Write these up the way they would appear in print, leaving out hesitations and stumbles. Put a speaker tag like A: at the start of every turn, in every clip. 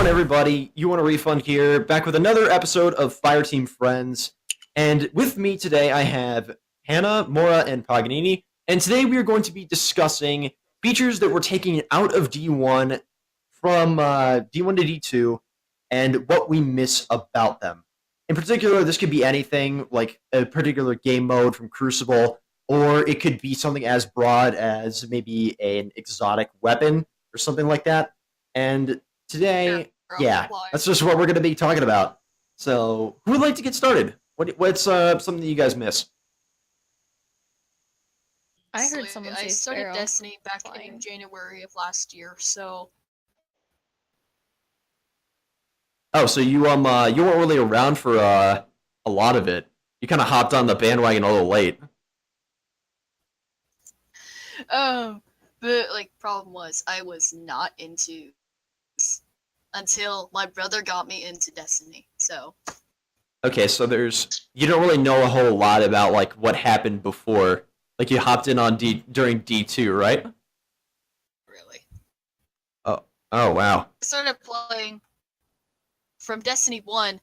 A: everybody? UWantARefund here, back with another episode of Fireteam Friends. And with me today, I have Hannah, Mora, and Paganini. And today we are going to be discussing features that were taken out of D1 from D1 to D2 and what we miss about them. In particular, this could be anything like a particular game mode from Crucible, or it could be something as broad as maybe an exotic weapon or something like that. And today, that's just what we're going to be talking about. So, who would like to get started? What's something that you guys miss?
B: I heard someone say
C: I started
B: Sparrow.
C: Destiny back in January of last year, so
A: Oh, so you weren't really around for a lot of it. You kind of hopped on the bandwagon a little late.
C: but like problem was I was not into this until my brother got me into Destiny. So
A: Okay, so you don't really know a whole lot about like what happened before. Like you hopped in on during D2, right?
C: really,
A: Oh wow.
C: I started playing from Destiny 1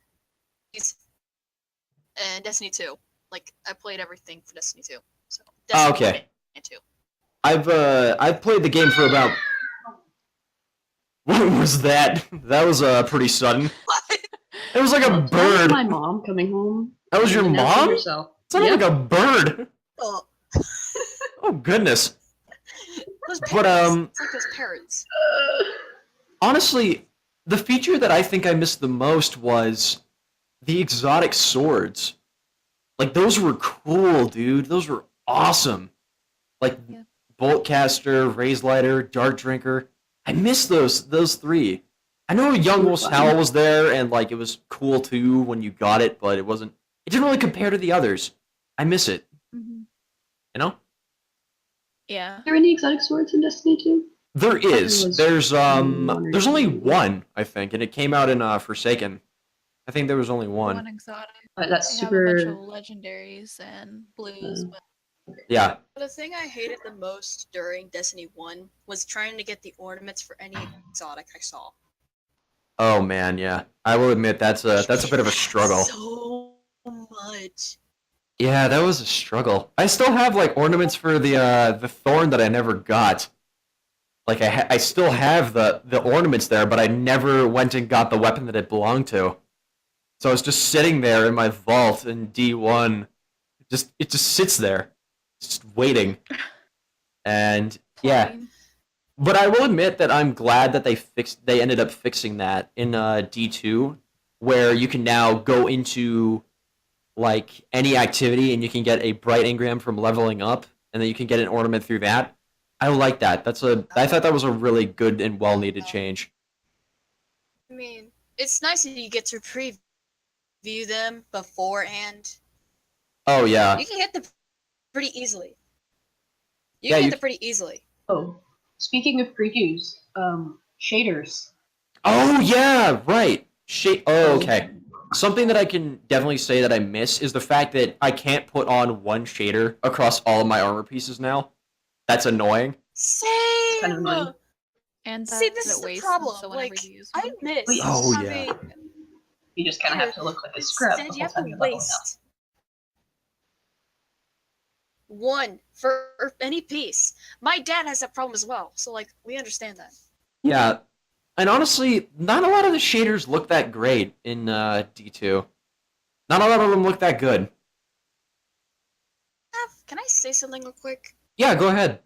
C: and Destiny 2. Like I played everything for Destiny 2. So Destiny
A: Okay.
C: 1 and 2.
A: I've played the game for about. What was that? That was pretty sudden. It was like a
D: That was
A: bird.
D: my mom coming home.
A: That was your
D: and announcing
A: mom?
D: herself.
A: It sounded
D: Yep.
A: like a bird.
C: Oh,
A: Oh goodness.
C: those
A: But,
C: parrots. It's like those parrots.
A: Honestly, the feature that I think I missed the most was the exotic swords. Like those were cool, dude. Those were awesome. Like
B: Yeah.
A: Boltcaster, Raise Lighter, Dart Drinker. I miss those three. I know Young
D: Super
A: Wolf's
D: fun.
A: Howl was there, and like it was cool too when you got it, but it didn't really compare to the others. I miss it.
B: Mm-hmm.
A: You know?
B: Yeah.
D: Are there any exotic swords in Destiny 2?
A: There is.
D: was
A: There's
D: one or
A: there's only
D: two.
A: one, I think, and it came out in Forsaken. I think there was only
B: One
A: one.
B: exotic.
D: That's
B: They have a bunch
D: super.
B: of legendaries and blues,
D: Mm.
B: but
A: Yeah.
C: The thing I hated the most during Destiny 1 was trying to get the ornaments for any exotic I saw.
A: Oh man, yeah. I will admit that's a bit of a struggle.
C: So much.
A: Yeah, that was a struggle. I still have like ornaments for the thorn that I never got. Like I still have the ornaments there, but I never went and got the weapon that it belonged to. So it's just sitting there in my vault in D1. It just sits there, just waiting. And yeah,
B: plain.
A: but I will admit that I'm glad that they ended up fixing that in D2, where you can now go into like any activity and you can get a bright engram from leveling up, and then you can get an ornament through that. I like that. I thought that was a really good and well needed change.
C: I mean, it's nice that you get to preview them beforehand.
A: Oh yeah.
C: You can get them pretty easily.
A: Yeah,
C: You can
A: you-
C: get them pretty easily.
D: Oh, speaking of previews, shaders.
A: Oh yeah, right. Oh, okay. Something that I can definitely say that I miss is the fact that I can't put on one shader across all of my armor pieces now. That's annoying.
C: Same.
D: kind of annoying.
B: And
C: See,
B: that
C: this is
B: it
C: the
B: wastes
C: problem.
B: So whenever
C: Like,
B: you use
C: I
B: one.
C: miss
A: Oh,
C: having.
A: yeah.
D: You just kind of have to look like a scrub the
C: Instead,
D: whole
C: you have
D: time
C: to
D: you're leveling up.
C: waste one for any piece. My dad has that problem as well, so like we understand that.
A: Yeah. And honestly, not a lot of the shaders look that great in D2. Not a lot of them look that good.
C: Can I say something real quick?
A: Yeah, go ahead.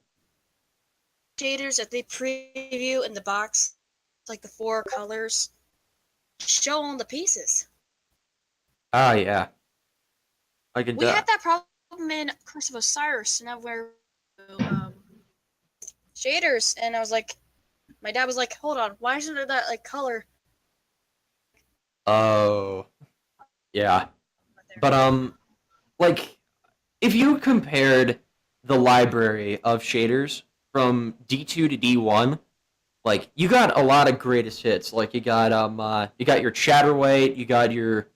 C: Shaders that they preview in the box, like the 4 colors, show on the pieces.
A: Ah, yeah. I can
C: We had that problem in Curse of Osiris, and now we're shaders, and I was like, my dad was like, "Hold on, why isn't there that like color?"
A: Oh. Yeah. But like if you compared the library of shaders from D2 to D1, like you got a lot of greatest hits. Like you got your Chatterweight, you got your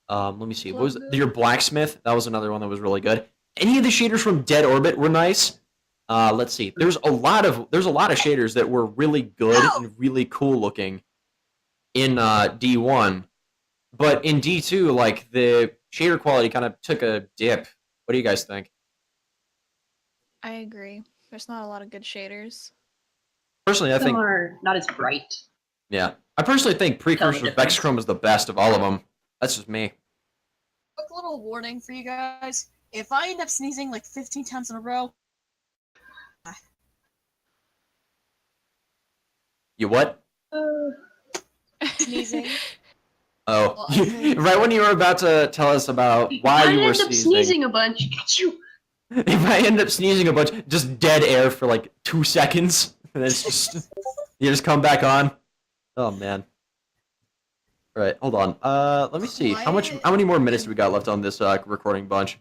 A: let me see, what was it? Your Blacksmith, that was another one that was really good. Any of the shaders from Dead Orbit were nice. Let's see. There's a lot of shaders that were really good and really cool looking. in D1, but in D2, like the shader quality kind of took a dip. What do you guys think?
B: I agree. There's not a lot of good shaders.
A: Personally, I
D: Some
A: think
D: are not as bright.
A: yeah. I personally think Precursor
D: difference.
A: Vexchrome is the best of all of them. That's just me.
C: Quick little warning for you guys. If I end up sneezing like 15 times in a row,
A: You what?
C: sneezing.
A: Oh,
C: Well,
A: right when you were about to tell us about why
D: I
A: you were
D: end up sneezing a bunch. Achoo!
A: If I end up sneezing a bunch, just dead air for like 2 seconds, and then it's just you just come back on. Oh man. All right, hold on. Let me see how many more minutes do we got left on this recording bunch.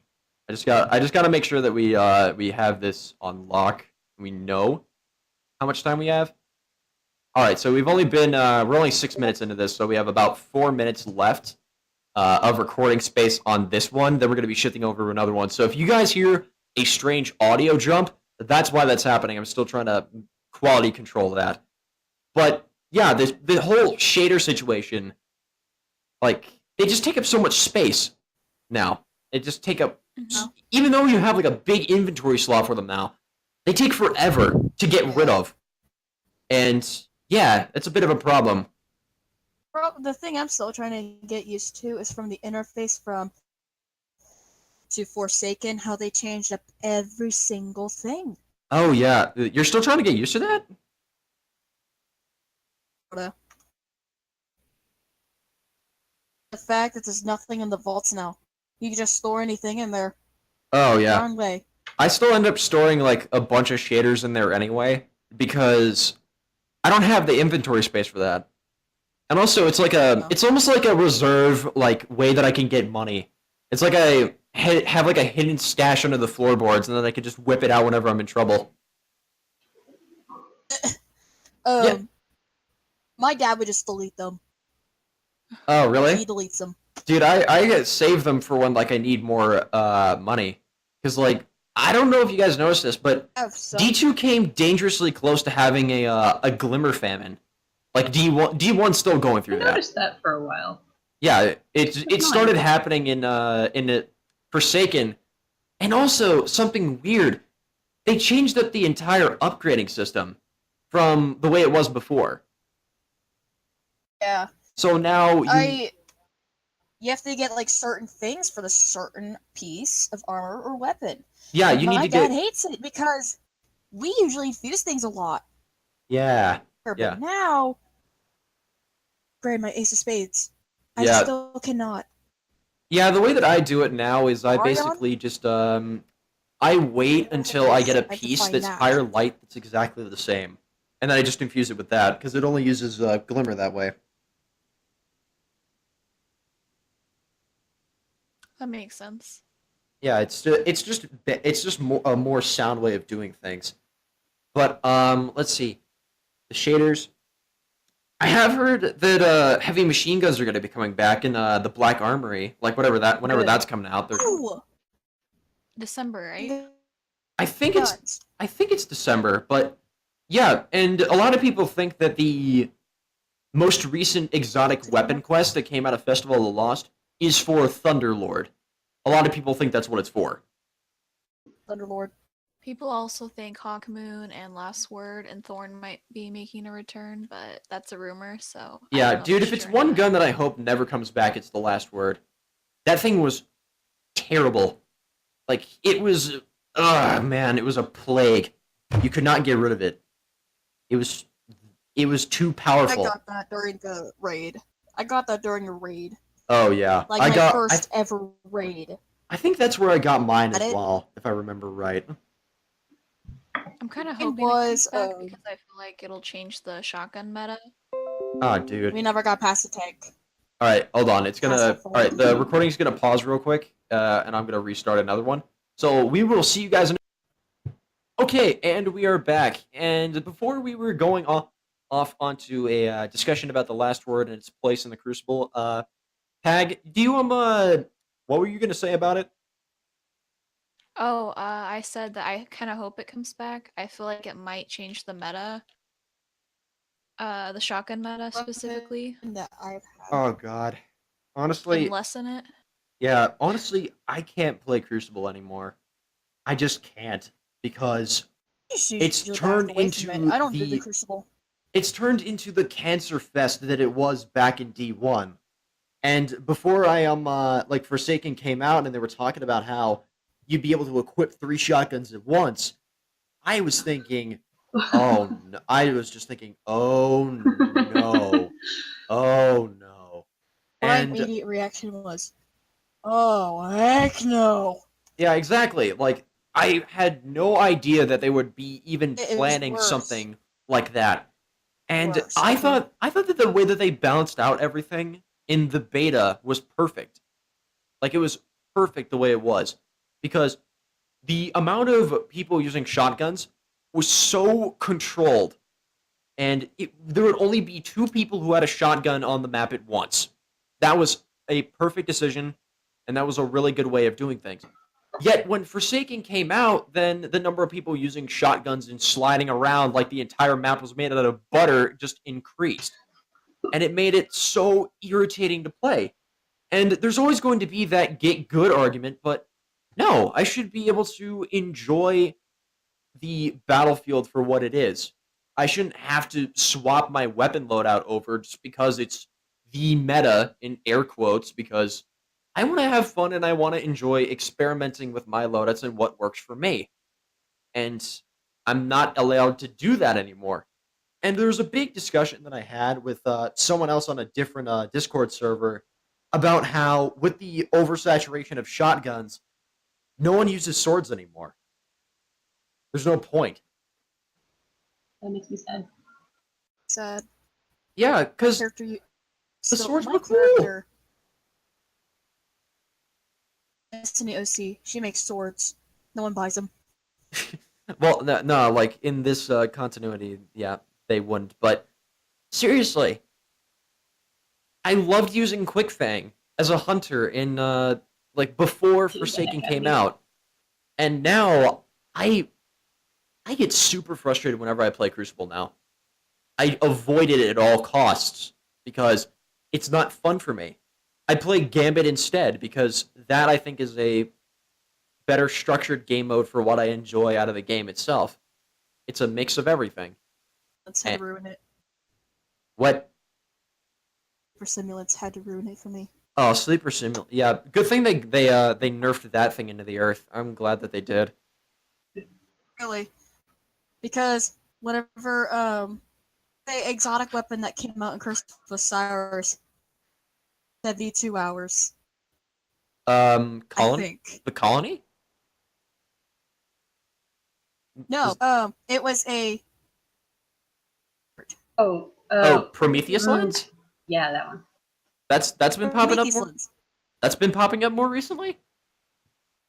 A: I just got to make sure that we have this on lock. We know how much time we have. All right, so we've only been we're only 6 minutes into this, so we have about 4 minutes left of recording space on this one. Then we're going to be shifting over to another one. So if you guys hear a strange audio jump, that's why that's happening. I'm still trying to quality control that. But yeah, the whole shader situation, like they just take up so much space now. They just take up, even though you have like a big inventory slot for them now, they take forever to get rid of. And yeah, it's a bit of a problem.
C: The thing I'm still trying to get used to is from the interface from to Forsaken, how they changed up every single thing.
A: Oh yeah, you're still trying to get used to that?
C: The fact that there's nothing in the vaults now. You can just store anything in there.
A: Oh yeah.
C: Wrong way.
A: I still end up storing like a bunch of shaders in there anyway because I don't have the inventory space for that. And also it's like it's almost like a reserve like way that I can get money. It's like I have like a hidden stash under the floorboards and then I can just whip it out whenever I'm in trouble. Yeah.
C: My dad would just delete them.
A: Oh, really?
C: He deletes them.
A: Dude, I save them for when like I need more money. Cuz like I don't know if you guys noticed this, but D2 came dangerously close to having a glimmer famine. Like D1's still going through
D: I
A: that.
D: noticed that for a while.
A: Yeah, it started happening in the Forsaken, and also something weird. They changed up the entire upgrading system from the way it was before.
C: Yeah.
A: So now
C: you have to get like certain things for the certain piece of armor or weapon.
A: Yeah,
C: like,
A: you need to
C: get. My
A: get.
C: dad hates it because we usually fuse things a lot.
A: Yeah.
C: But
A: Yeah.
C: now, grade my ace of spades. I
A: Yeah.
C: still cannot.
A: Yeah, the way that I do it now is I
C: Orion?
A: basically just I wait until I get a piece that's higher light that's exactly the same, and then I just infuse it with that because it only uses glimmer that way.
B: That makes sense.
A: Yeah, it's just a more sound way of doing things. But let's see, the shaders. I have heard that heavy machine guns are going to be coming back in the Black Armory, like whenever that's coming out.
C: Ooh,
B: December, right?
A: I think it's December, but yeah, and a lot of people think that the most recent exotic weapon quest that came out of Festival of the Lost is for Thunderlord. A lot of people think that's what it's for.
C: Thunderlord.
B: People also think Hawkmoon and Last Word and Thorn might be making a return, but that's a rumor, so...
A: Yeah, dude, if it's one gun that I hope never comes back, it's the Last Word. That thing was terrible. Like, it was... Ugh, man, it was a plague. You could not get rid of it. It was too powerful.
C: I got that during the raid. I got that during a raid.
A: Oh, yeah.
C: Like my first ever raid.
A: I think that's where I got mine as well, if I remember right.
B: I'm kind of hoping it comes back because I feel like it'll change the shotgun meta.
A: Oh, dude.
C: We never got past the tank.
A: Alright, hold on. Alright, the recording's gonna pause real quick, and I'm gonna restart another one. So we will see you guys in... Okay, and we are back. And before we were going off onto a discussion about the Last Word and its place in the Crucible, Tag, do you what were you gonna say about it?
B: Oh, I said that I kind of hope it comes back. I feel like it might change the meta. The shotgun meta specifically,
C: Weapon that I've had.
A: Oh god.
B: and
A: Honestly,
B: lessen it.
A: yeah, honestly, I can't play Crucible anymore. I just can't because
C: Just
A: it's
C: usually back
A: turned
C: away from it.
A: into
C: I don't do the Crucible.
A: it's turned into the cancer fest that it was back in D1. And before I like Forsaken came out and they were talking about how you'd be able to equip 3 shotguns at once, I was thinking, oh no. I was just thinking, oh no. Oh no.
C: My
A: And
C: immediate reaction was, "Oh heck no!"
A: yeah, exactly. Like I had no idea that they would be even
C: It was
A: planning
C: worse.
A: something like that. And
C: Worse.
A: I thought that the way that they balanced out everything in the beta was perfect. Like it was perfect the way it was because the amount of people using shotguns was so controlled and there would only be 2 people who had a shotgun on the map at once. That was a perfect decision and that was a really good way of doing things. Yet when Forsaken came out, then the number of people using shotguns and sliding around like the entire map was made out of butter just increased. And it made it so irritating to play. And there's always going to be that get good argument, but no, I should be able to enjoy the battlefield for what it is. I shouldn't have to swap my weapon loadout over just because it's the meta, in air quotes, because I want to have fun and I want to enjoy experimenting with my loadouts and what works for me. And I'm not allowed to do that anymore. And there was a big discussion that I had with someone else on a different Discord server about how, with the oversaturation of shotguns, no one uses swords anymore. There's no point.
D: That makes me sad.
C: Sad.
A: Yeah, because
C: Character you.
A: the
C: So
A: swords
C: my
A: were cool.
C: character, Destiny OC, she makes swords. No one buys them.
A: Well, no, like in this continuity, yeah, they wouldn't. But seriously, I loved using Quickfang as a hunter in like before
D: Dude,
A: Forsaken
D: that
A: came
D: me.
A: out, and now I get super frustrated whenever I play Crucible now. I avoid it at all costs because it's not fun for me. I play Gambit instead because that I think is a better structured game mode for what I enjoy out of the game itself. It's a mix of everything.
C: That's had
A: And
C: to ruin it.
A: what?
C: For simulants had to ruin it for me.
A: Oh, Sleeper Simulator. Yeah, good thing they nerfed that thing into the earth. I'm glad that they did.
C: Really, because whenever the exotic weapon that came out in Curse of Osiris, 72 hours. I
A: Colony?
C: think.
A: The colony?
C: No, it was a.
D: Oh.
A: Oh, Prometheus
D: mm,
A: lens?
D: Yeah, that one.
A: That's been popping up more.
C: Lens.
A: That's been popping up more recently.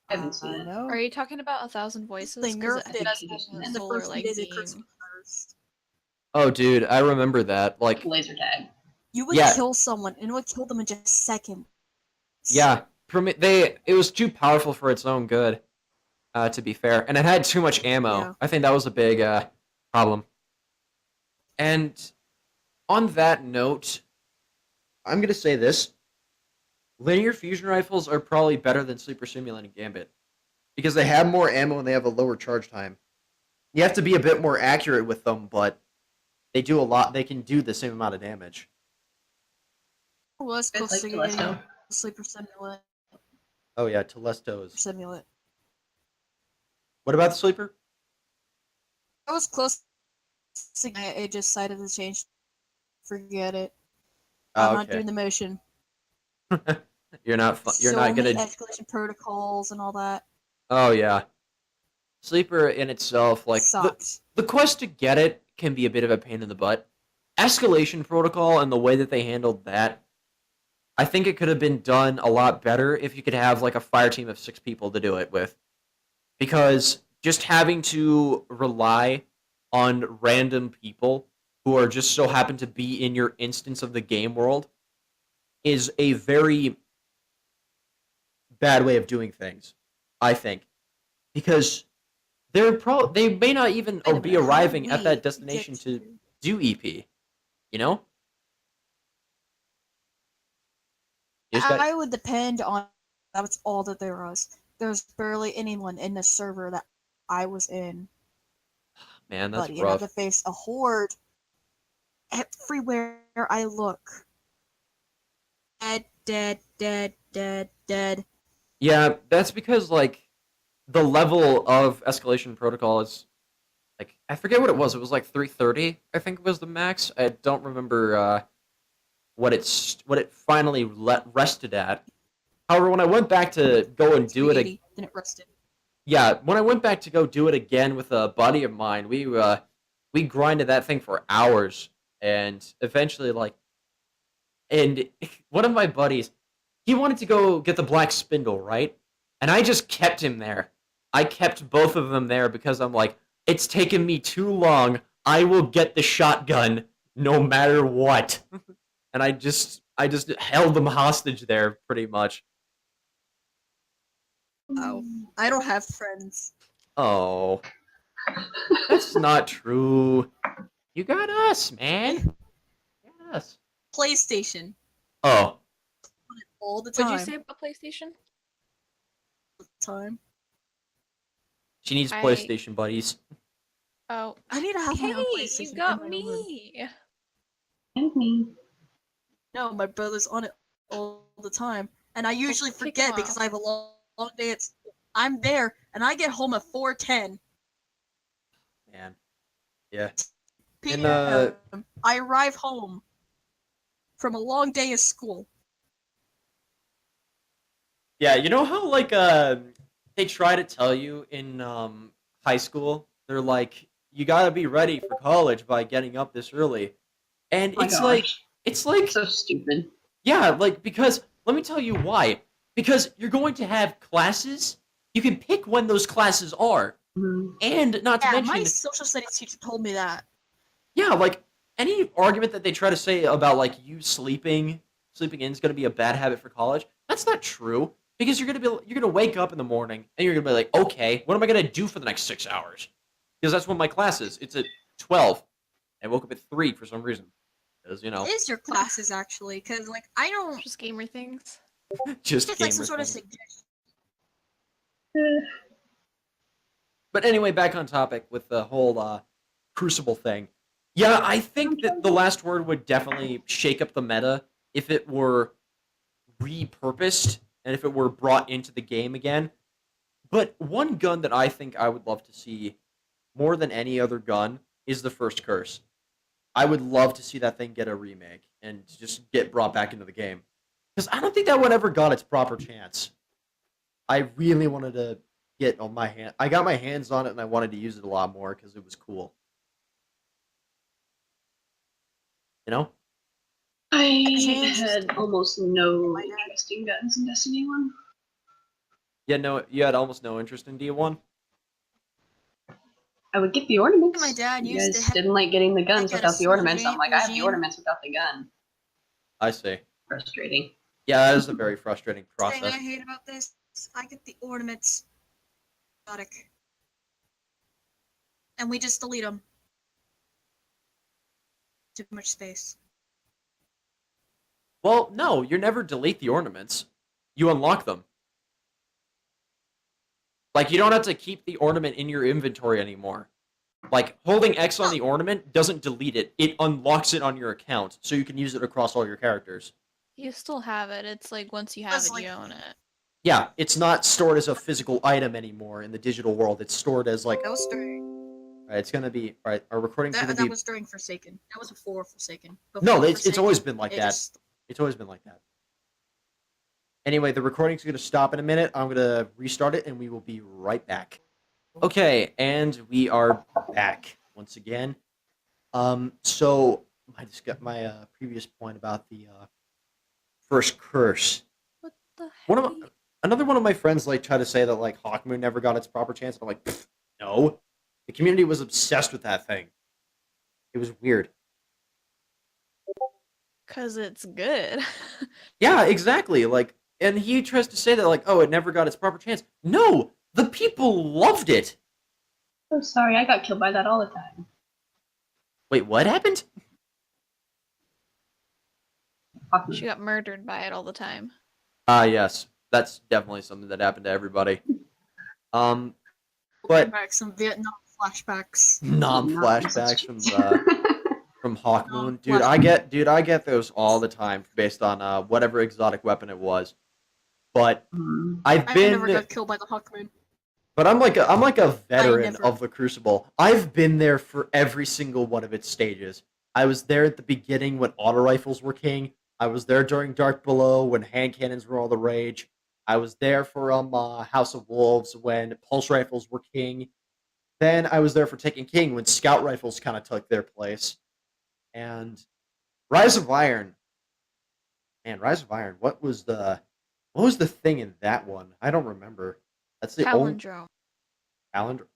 D: I haven't seen it.
C: No.
B: Are you talking about 1,000 Voices?
C: They
B: 'Cause
C: nerfed
B: I
C: it
B: think
D: as
B: that's
D: well.
B: a
C: in the
B: solar
C: first few
B: like
C: days of Curse
B: beam.
C: of Osiris.
A: Oh, dude, I remember that. Like,
D: Laser tag.
C: You would
A: Yeah.
C: kill someone, and it would kill them in just a second.
A: yeah, it was too powerful for its own good. To be fair, and it had too much ammo.
C: Yeah.
A: I think that was a big problem. And on that note, I'm gonna say this: linear fusion rifles are probably better than Sleeper Simulant and Gambit because they have more ammo and they have a lower charge time. You have to be a bit more accurate with them, but they do a lot. They can do the same amount of damage.
C: Was
D: It's
C: close
D: like
C: to
D: Telesto.
C: getting Sleeper Simulant.
A: Oh yeah, Telesto's.
C: Simulant.
A: What about the Sleeper?
C: I was close. I just decided to change. Forget it. I'm not doing the motion.
A: You're not. You're
C: so
A: not
C: many
A: gonna.
C: escalation protocols and all that.
A: Oh yeah, Sleeper in itself, like
C: Sucked.
A: the quest to get it can be a bit of a pain in the butt. Escalation protocol and the way that they handled that, I think it could have been done a lot better if you could have like a fire team of 6 people to do it with. Because just having to rely on random people who are just so happen to be in your instance of the game world is a very bad way of doing things, I think. Because they may not even
C: Wait a
A: be
C: minute, how
A: arriving
C: did
A: at
C: we
A: that destination
C: get
A: to do EP. You know? You just got
C: I would depend on that was all that there was. There's barely anyone in the server that I was in,
A: man, that's
C: buddy, and I had
A: rough.
C: to face a horde everywhere I look. Dead, dead, dead, dead, dead.
A: Yeah, that's because like the level of escalation protocol is like I forget what it was. It was like 330, I think was the max. I don't remember what it finally rested at. However, when I went back to go and do it,
C: 380, then it rested.
A: yeah, when I went back to go do it again with a buddy of mine, we grinded that thing for hours, and eventually and one of my buddies, he wanted to go get the black spindle, right? And I just kept him there. I kept both of them there because I'm like, it's taken me too long. I will get the shotgun no matter what. And I just held them hostage there pretty much.
C: Oh, I don't have friends.
A: Oh, that's not true. You got us, man. You got us.
C: PlayStation
A: Oh,
C: all the
B: What'd
C: time.
B: you say about PlayStation?
C: Time.
A: she needs
B: I-
A: PlayStation buddies.
B: Oh,
C: I need to have my own
B: hey,
C: PlayStation.
B: you
C: in
B: got
C: my own room.
B: me.
D: And me.
C: No, my brother's on it all the time, and I usually
B: kick him
C: forget because
B: out.
C: I have a long day at school. I'm there, and I get home at 4:10
A: Man. Yeah.
C: p.m.
A: And
C: I arrive home from a long day of school.
A: yeah, you know how like they try to tell you in high school, they're like, you gotta be ready for college by getting up this early. And
D: Oh my
A: it's
D: gosh.
A: like
D: So stupid.
A: yeah, like because let me tell you why. Because you're going to have classes. You can pick when those classes are.
D: Mhm.
A: And not to
C: Yeah,
A: mention
C: my social studies teacher told me that.
A: yeah, like any argument that they try to say about like you sleeping in is going to be a bad habit for college. That's not true because you're going to wake up in the morning and you're going to be like, "Okay, what am I going to do for the next 6 hours?" Because that's when my class is. It's at 12. I woke up at 3 for some reason. Because, you know,
C: What is your classes actually? Because like I don't.
B: Just gamer things.
A: just
C: It's like some
A: gamer
C: sort of
A: thing.
C: suggestion.
A: But anyway, back on topic with the whole Crucible thing. Yeah, I think that the last word would definitely shake up the meta if it were repurposed and if it were brought into the game again. But one gun that I think I would love to see more than any other gun is the First Curse. I would love to see that thing get a remake and just get brought back into the game. Because I don't think that one ever got its proper chance. I really wanted to get on my hand. I got my hands on it and I wanted to use it a lot more because it was cool. You know?
D: I
C: Changed.
D: had almost no interest in guns in Destiny 1.
A: Yeah, no, you had almost no interest in D1.
D: I would get the ornaments.
C: My dad
D: You
C: used
D: guys
C: to have
D: didn't like getting the guns
C: like, at a
D: without the ornaments. I'm like, I have the
C: regime.
D: ornaments without the gun.
A: I see.
D: Frustrating.
A: Yeah, that is a very frustrating
C: thing
A: process.
C: I hate about this. I get the ornaments. Exotic. And we just delete them. Too much space.
A: Well, no, you never delete the ornaments. You unlock them. Like, you don't have to keep the ornament in your inventory anymore. Like, holding X on the ornament doesn't delete it. It unlocks it on your account, so you can use it across all your characters.
B: You still have it. It's like once you have
C: That's
B: it,
C: like-
B: you own it.
A: Yeah, it's not stored as a physical item anymore in the digital world. It's stored as, like,
C: That was during.
A: alright, it's gonna be, alright, our recording's
C: That,
A: gonna
C: that
A: be...
C: was during Forsaken. That was before Forsaken.
A: No,
C: Before
A: it's always
C: Forsaken,
A: been like
C: it
A: that.
C: just-
A: It's always been like that. Anyway, the recording's going to stop in a minute. I'm going to restart it, and we will be right back. Okay, and we are back once again. So I just got my previous point about the First Curse.
B: What the
A: One
B: heck?
A: of another one of my friends like tried to say that like Hawkmoon never got its proper chance. And I'm like, "Pfft, no. The community was obsessed with that thing. It was weird.
B: Cause it's good.
A: Yeah, exactly. Like, and he tries to say that like, oh, it never got its proper chance. No, the people loved it.
D: Oh, sorry, I got killed by that all the time.
A: Wait, what happened?
B: She got murdered by it all the time.
A: Yes, that's definitely something that happened to everybody.
C: Bring
A: But
C: back some Vietnam flashbacks.
A: non-flashbacks from Hawkmoon, dude.
C: Flashbacks.
A: I get those all the time based on whatever exotic weapon it was. But I've
C: I never
A: been,
C: got killed by the Hawkmoon.
A: but I'm like a veteran
C: never.
A: of the Crucible. I've been there for every single one of its stages. I was there at the beginning when auto rifles were king. I was there during Dark Below when hand cannons were all the rage. I was there for House of Wolves when pulse rifles were king. Then I was there for Taken King when scout rifles kind of took their place. And Rise of Iron, man, Rise of Iron. What was the thing in that one? I don't remember. That's the only
B: Palindrome.
A: calendar.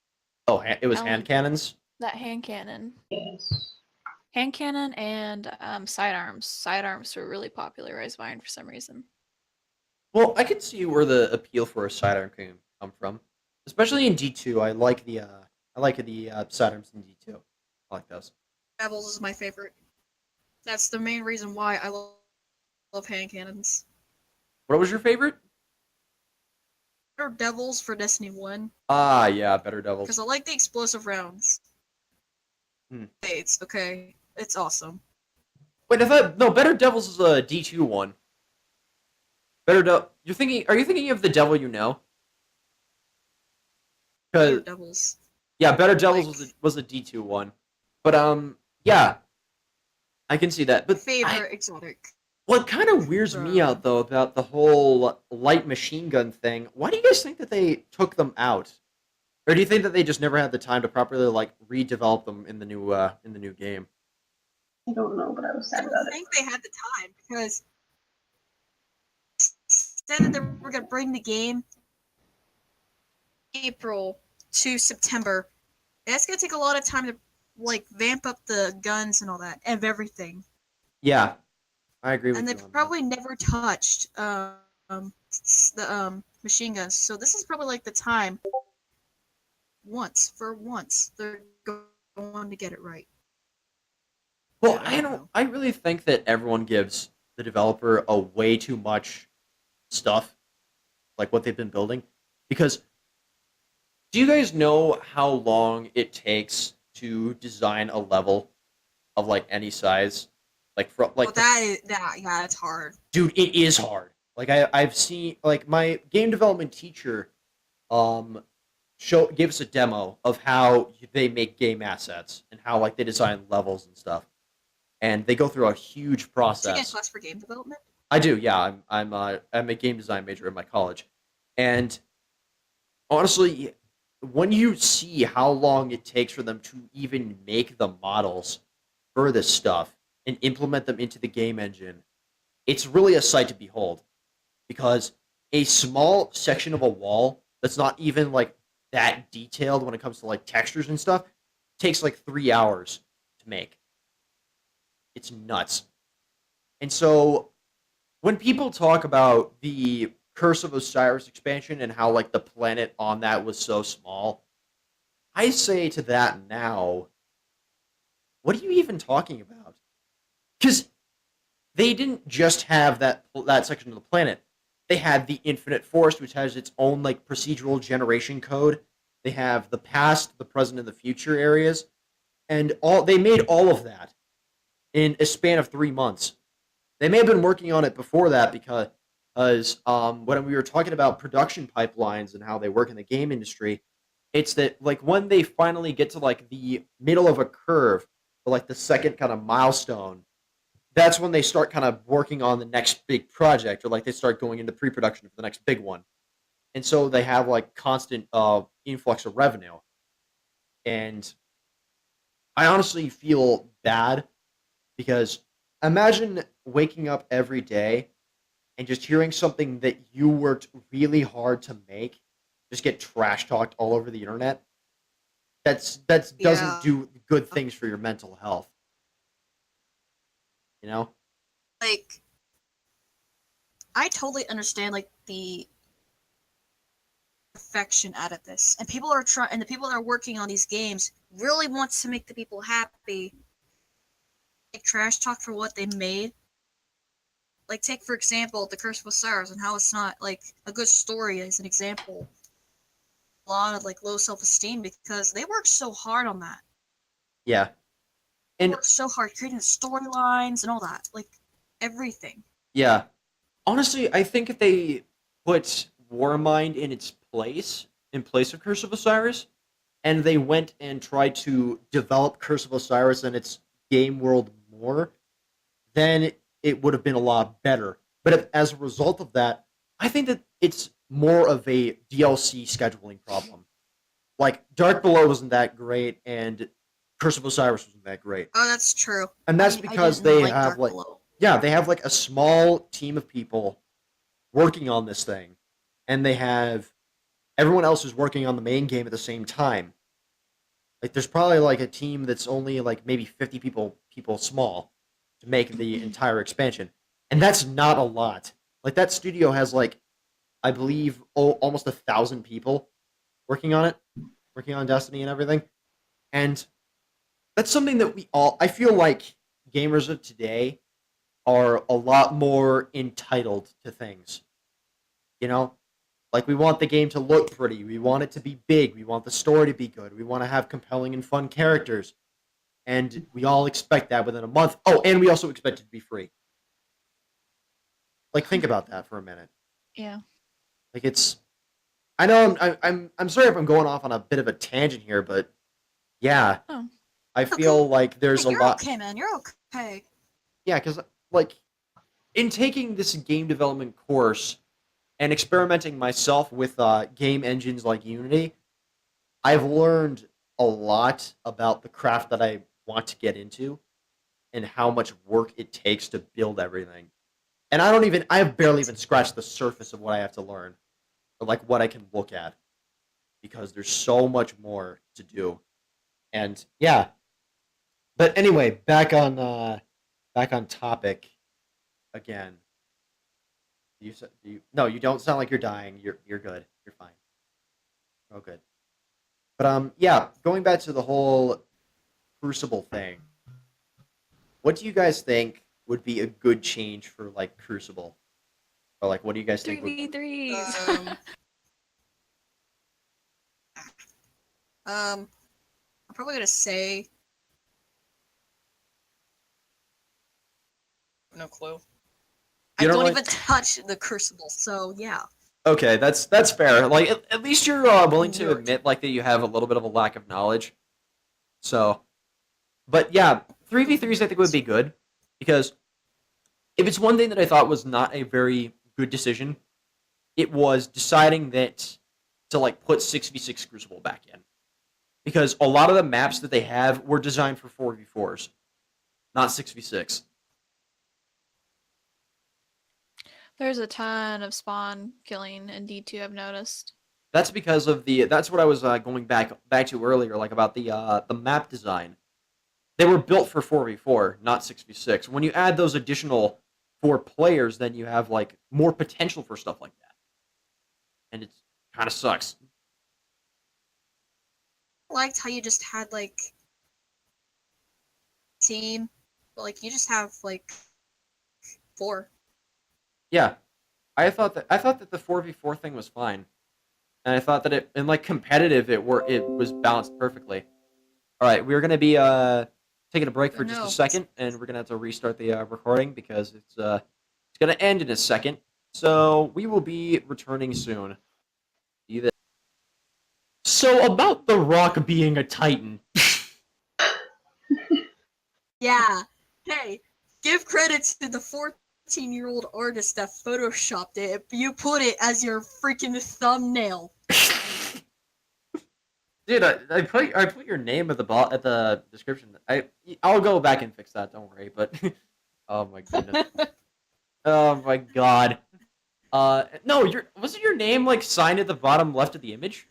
A: Oh, it was hand
B: Palindrome.
A: cannons.
B: That hand cannon.
D: Yes.
B: Hand cannon and sidearms. Sidearms were really popular Rise of Iron for some reason.
A: Well, I can see where the appeal for a sidearm can come from, especially in D2. I like the sidearms in D2. I like those.
C: Devils is my favorite. That's the main reason why I love hand cannons.
A: What was your favorite?
C: Better Devils for Destiny 1.
A: Ah, yeah, Better Devils.
C: Because I like the explosive rounds.
A: Hmm.
C: It's okay. It's awesome.
A: Wait, I thought no. Better Devils is a D2 one. You're thinking? Are you thinking of the Devil You Know?
C: Better
A: Because
C: Devils.
A: yeah, Better Devils was a D2 one, but yeah, I can see that. But
C: Favorite exotic.
A: what kind of weirds me out though about the whole light machine gun thing? Why do you guys think that they took them out? Or do you think that they just never had the time to properly like redevelop them in the new game?
D: I don't know, but I was
C: I
D: sad
C: don't
D: about it.
C: think they had the time because said that they were going to bring the game April to September. That's going to take a lot of time to like vamp up the guns and all that and everything.
A: Yeah, I agree with
C: And
A: you.
C: they've
A: On
C: probably never touched the machine guns. So this is probably like the time. Once they're going to get it right.
A: Well,
C: I don't know.
A: I really think that everyone gives the developer a way too much stuff, like what they've been building. Because do you guys know how long it takes to design a level of like any size? Like from like
C: Yeah, it's hard.
A: dude, it is hard. Like I've seen like my game development teacher um gave us a demo of how they make game assets and how like they design levels and stuff. And they go through a huge process.
C: Taking a class for game development?
A: I do, yeah. I'm a game design major in my college, and honestly, when you see how long it takes for them to even make the models for this stuff and implement them into the game engine, it's really a sight to behold. Because a small section of a wall that's not even like that detailed when it comes to like textures and stuff takes like 3 hours to make. It's nuts. And so when people talk about the Curse of Osiris expansion and how like the planet on that was so small, I say to that now, what are you even talking about? Because they didn't just have that section of the planet. They had the Infinite Forest, which has its own like procedural generation code. They have the past, the present, and the future areas, and they made all of that in a span of 3 months. They may have been working on it before that because when we were talking about production pipelines and how they work in the game industry, it's that like when they finally get to like the middle of a curve, or like the second kind of milestone, that's when they start kind of working on the next big project, or like they start going into pre-production for the next big one. And so they have like constant influx of revenue. And I honestly feel bad because imagine waking up every day and just hearing something that you worked really hard to make just get trash talked all over the internet. That doesn't
C: Yeah.
A: do good things for your mental health. You know?
C: Like, I totally understand like the perfection out of this, and people are trying, and the people that are working on these games really wants to make the people happy. Like trash talk for what they made. like take for example the Curse of Osiris and how it's not like a good story as an example. A lot of like low self-esteem because they worked so hard on that.
A: Yeah.
C: They
A: And
C: worked so hard creating the storylines and all that, like everything.
A: yeah, honestly, I think if they put Warmind in place of Curse of Osiris, and they went and tried to develop Curse of Osiris and its game world more, then it would have been a lot better. But as a result of that, I think that it's more of a DLC scheduling problem. Like Dark Below wasn't that great, and Curse of Osiris wasn't that great,
C: Oh, that's true.
A: and that's
C: I
A: because
C: didn't
A: they
C: like
A: have
C: Dark
A: like
C: Below.
A: yeah, they have like a small team of people working on this thing, and they have everyone else is working on the main game at the same time. Like there's probably like a team that's only like maybe 50 people small to make the entire expansion. And that's not a lot. Like that studio has like I believe almost 1,000 people working on it, working on Destiny and everything. And that's something that I feel like gamers of today are a lot more entitled to things. You know, like we want the game to look pretty, we want it to be big, we want the story to be good, we want to have compelling and fun characters, and we all expect that within a month. Oh, and we also expect it to be free. Like think about that for a minute.
B: Yeah.
A: Like it's, I know I'm sorry if I'm going off on a bit of a tangent here, but yeah,
B: Oh.
A: I feel like there's
C: Hey,
A: a
C: you're
A: lot.
C: okay, man. You're okay.
A: Yeah, because like in taking this game development course and experimenting myself with game engines like Unity, I've learned a lot about the craft that I want to get into and how much work it takes to build everything. And I have barely even scratched the surface of what I have to learn, or like what I can look at, because there's so much more to do. And yeah, but anyway, back on topic again. No, you don't sound like you're dying. You're good. You're fine. Oh, good. But yeah, going back to the whole Crucible thing, what do you guys think would be a good change for like Crucible, or like what do you guys think would?
B: 3v3s.
C: I'm probably gonna say no clue. I
A: You don't
C: don't
A: like-
C: even touch the Crucible, so yeah.
A: Okay, that's fair. Like at least you're willing to
C: Nerd.
A: admit like that you have a little bit of a lack of knowledge. So, but yeah, 3v3s I think would be good, because if it's one thing that I thought was not a very good decision, it was deciding that to like put 6v6 Crucible back in, because a lot of the maps that they have were designed for 4v4s, not 6v6.
B: There's a ton of spawn killing in D2, I've noticed.
A: That's because of that's what I was going back to earlier, like about the map design. They were built for 4v4, not 6v6. When you add those additional 4 players, then you have like more potential for stuff like that, and it kind of sucks.
C: I liked how you just had like team, but like you just have like 4.
A: Yeah, I thought that the 4v4 thing was fine, and I thought that it in like competitive it was balanced perfectly. All right, we're gonna be taking a break for just a second, and we're gonna have to restart the recording because it's gonna end in a second. So we will be returning soon. See you then. So about The Rock being a Titan.
C: Yeah. Hey, give credit to the 14-year-old artist that photoshopped it. You put it as your freaking thumbnail.
A: Dude, I put your name at the description. I'll go back and fix that. Don't worry. But oh my goodness. Oh my god. No, wasn't your name like signed at the bottom left of the image?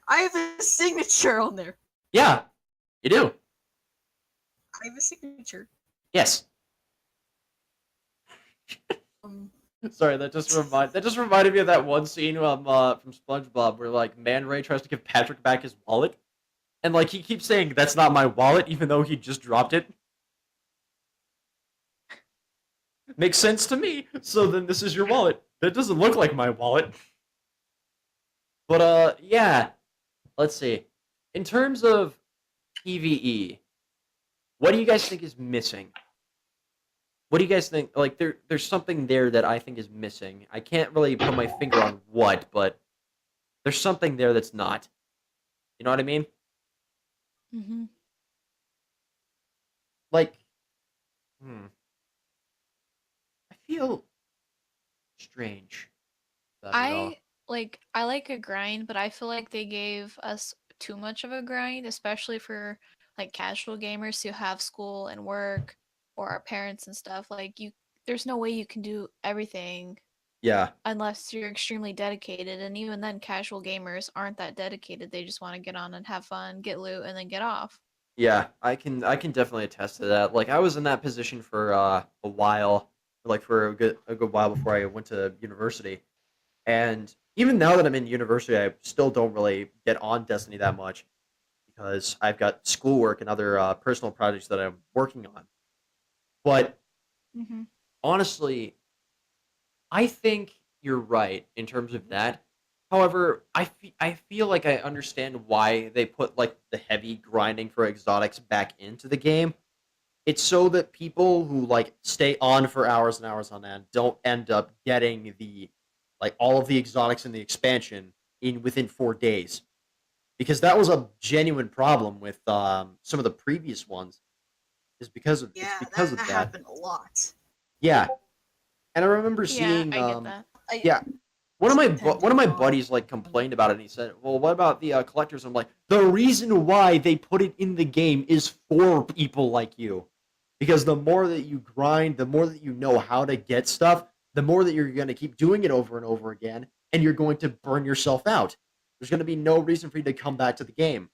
C: I have a signature on there.
A: Yeah, you do.
C: I have a signature.
A: Yes.
C: Um,
A: Sorry, that just reminded me of that one scene from SpongeBob where like Man Ray tries to give Patrick back his wallet, and like he keeps saying that's not my wallet even though he just dropped it. Makes sense to me. So then this is your wallet. That doesn't look like my wallet. But yeah. Let's see. In terms of PvE, what do you guys think is missing? What do you guys think? Like there's something there that I think is missing. I can't really put my finger on what, but there's something there that's not. You know what I mean?
B: Mm-hmm.
A: Like, I feel strange about it all.
B: I like a grind, but I feel like they gave us too much of a grind, especially for like casual gamers who have school and work or our parents and stuff. Like there's no way you can do everything
A: Yeah,
B: unless you're extremely dedicated, and even then casual gamers aren't that dedicated. They just want to get on and have fun, get loot, and then get off.
A: yeah, I can definitely attest to that. Like I was in that position for a while, like for a good while before I went to university. And even now that I'm in university, I still don't really get on Destiny that much because I've got schoolwork and other personal projects that I'm working on. But
B: Mm-hmm.
A: honestly, I think you're right in terms of that. However, I feel like I understand why they put like the heavy grinding for exotics back into the game. It's so that people who like stay on for hours and hours on end don't end up getting the like all of the exotics in the expansion in within 4 days. Because that was a genuine problem with some of the previous ones. Is because of it's
C: Yeah,
A: because
C: that
A: of that.
C: happened a lot.
A: Yeah, and I remember
B: Yeah,
A: seeing
B: I get that.
A: yeah, one of my
C: Depending
A: buddies like complained about it, and he said, "Well, what about the collectors?" I'm like, "The reason why they put it in the game is for people like you, because the more that you grind, the more that you know how to get stuff, the more that you're going to keep doing it over and over again, and you're going to burn yourself out. There's going to be no reason for you to come back to the game.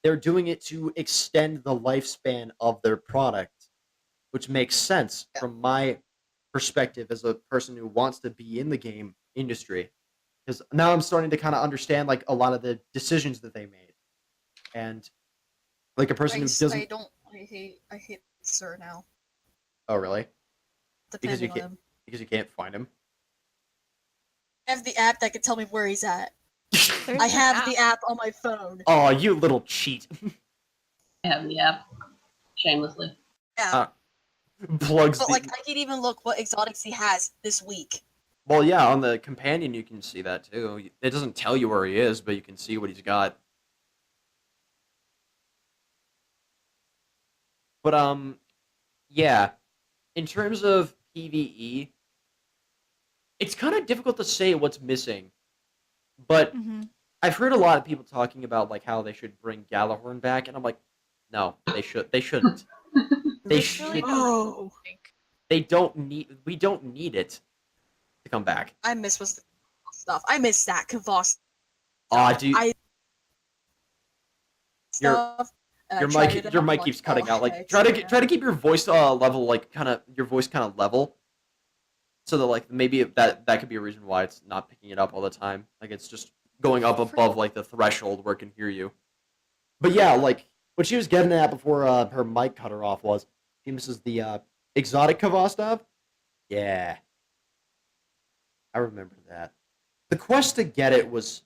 A: They're doing it to extend the lifespan of their product, which makes sense
C: yeah.
A: from my perspective as a person who wants to be in the game industry. Because now I'm starting to kind of understand like a lot of the decisions that they made, and like a person who
C: I
A: doesn't.
C: don't. I hate Sir now.
A: Oh, really? Because you
C: Depending on
A: can't
C: him.
A: because you can't find him.
C: I have the app that can tell me where he's at.
B: There's
C: I
B: an
C: have
B: app.
C: the app on my phone.
A: Oh, you little cheat!
D: I have the app. Shamelessly.
C: Yeah.
A: uh, plugs
C: But
A: the.
C: like I can even look what exotics he has this week.
A: Well, yeah, on the companion you can see that too. It doesn't tell you where he is, but you can see what he's got. But yeah. In terms of PVE, it's kind of difficult to say what's missing. But
B: Mm-hmm.
A: I've heard a lot of people talking about like how they should bring Galahorn back, and I'm like, no, they shouldn't. They
B: Literally
A: should.
C: Oh,
B: like,
A: They don't need. We don't need it to come back.
C: I miss what's the stuff. I miss that Kavos
A: Ah,
C: stuff. I
A: your
C: stuff. And I
A: your
C: tried it
A: mic your
C: out. I'm
A: mic
C: like,
A: keeps cutting
C: oh,
A: out. Like
C: heck
A: try to keep your voice level, like kind of your voice kind of level, so that like maybe that could be a reason why it's not picking it up all the time. Like it's just going up above like the threshold where it can hear you. But yeah, like what she was getting at before her mic cut her off was she misses the exotic Kvostov. Yeah, I remember that. The quest to get it was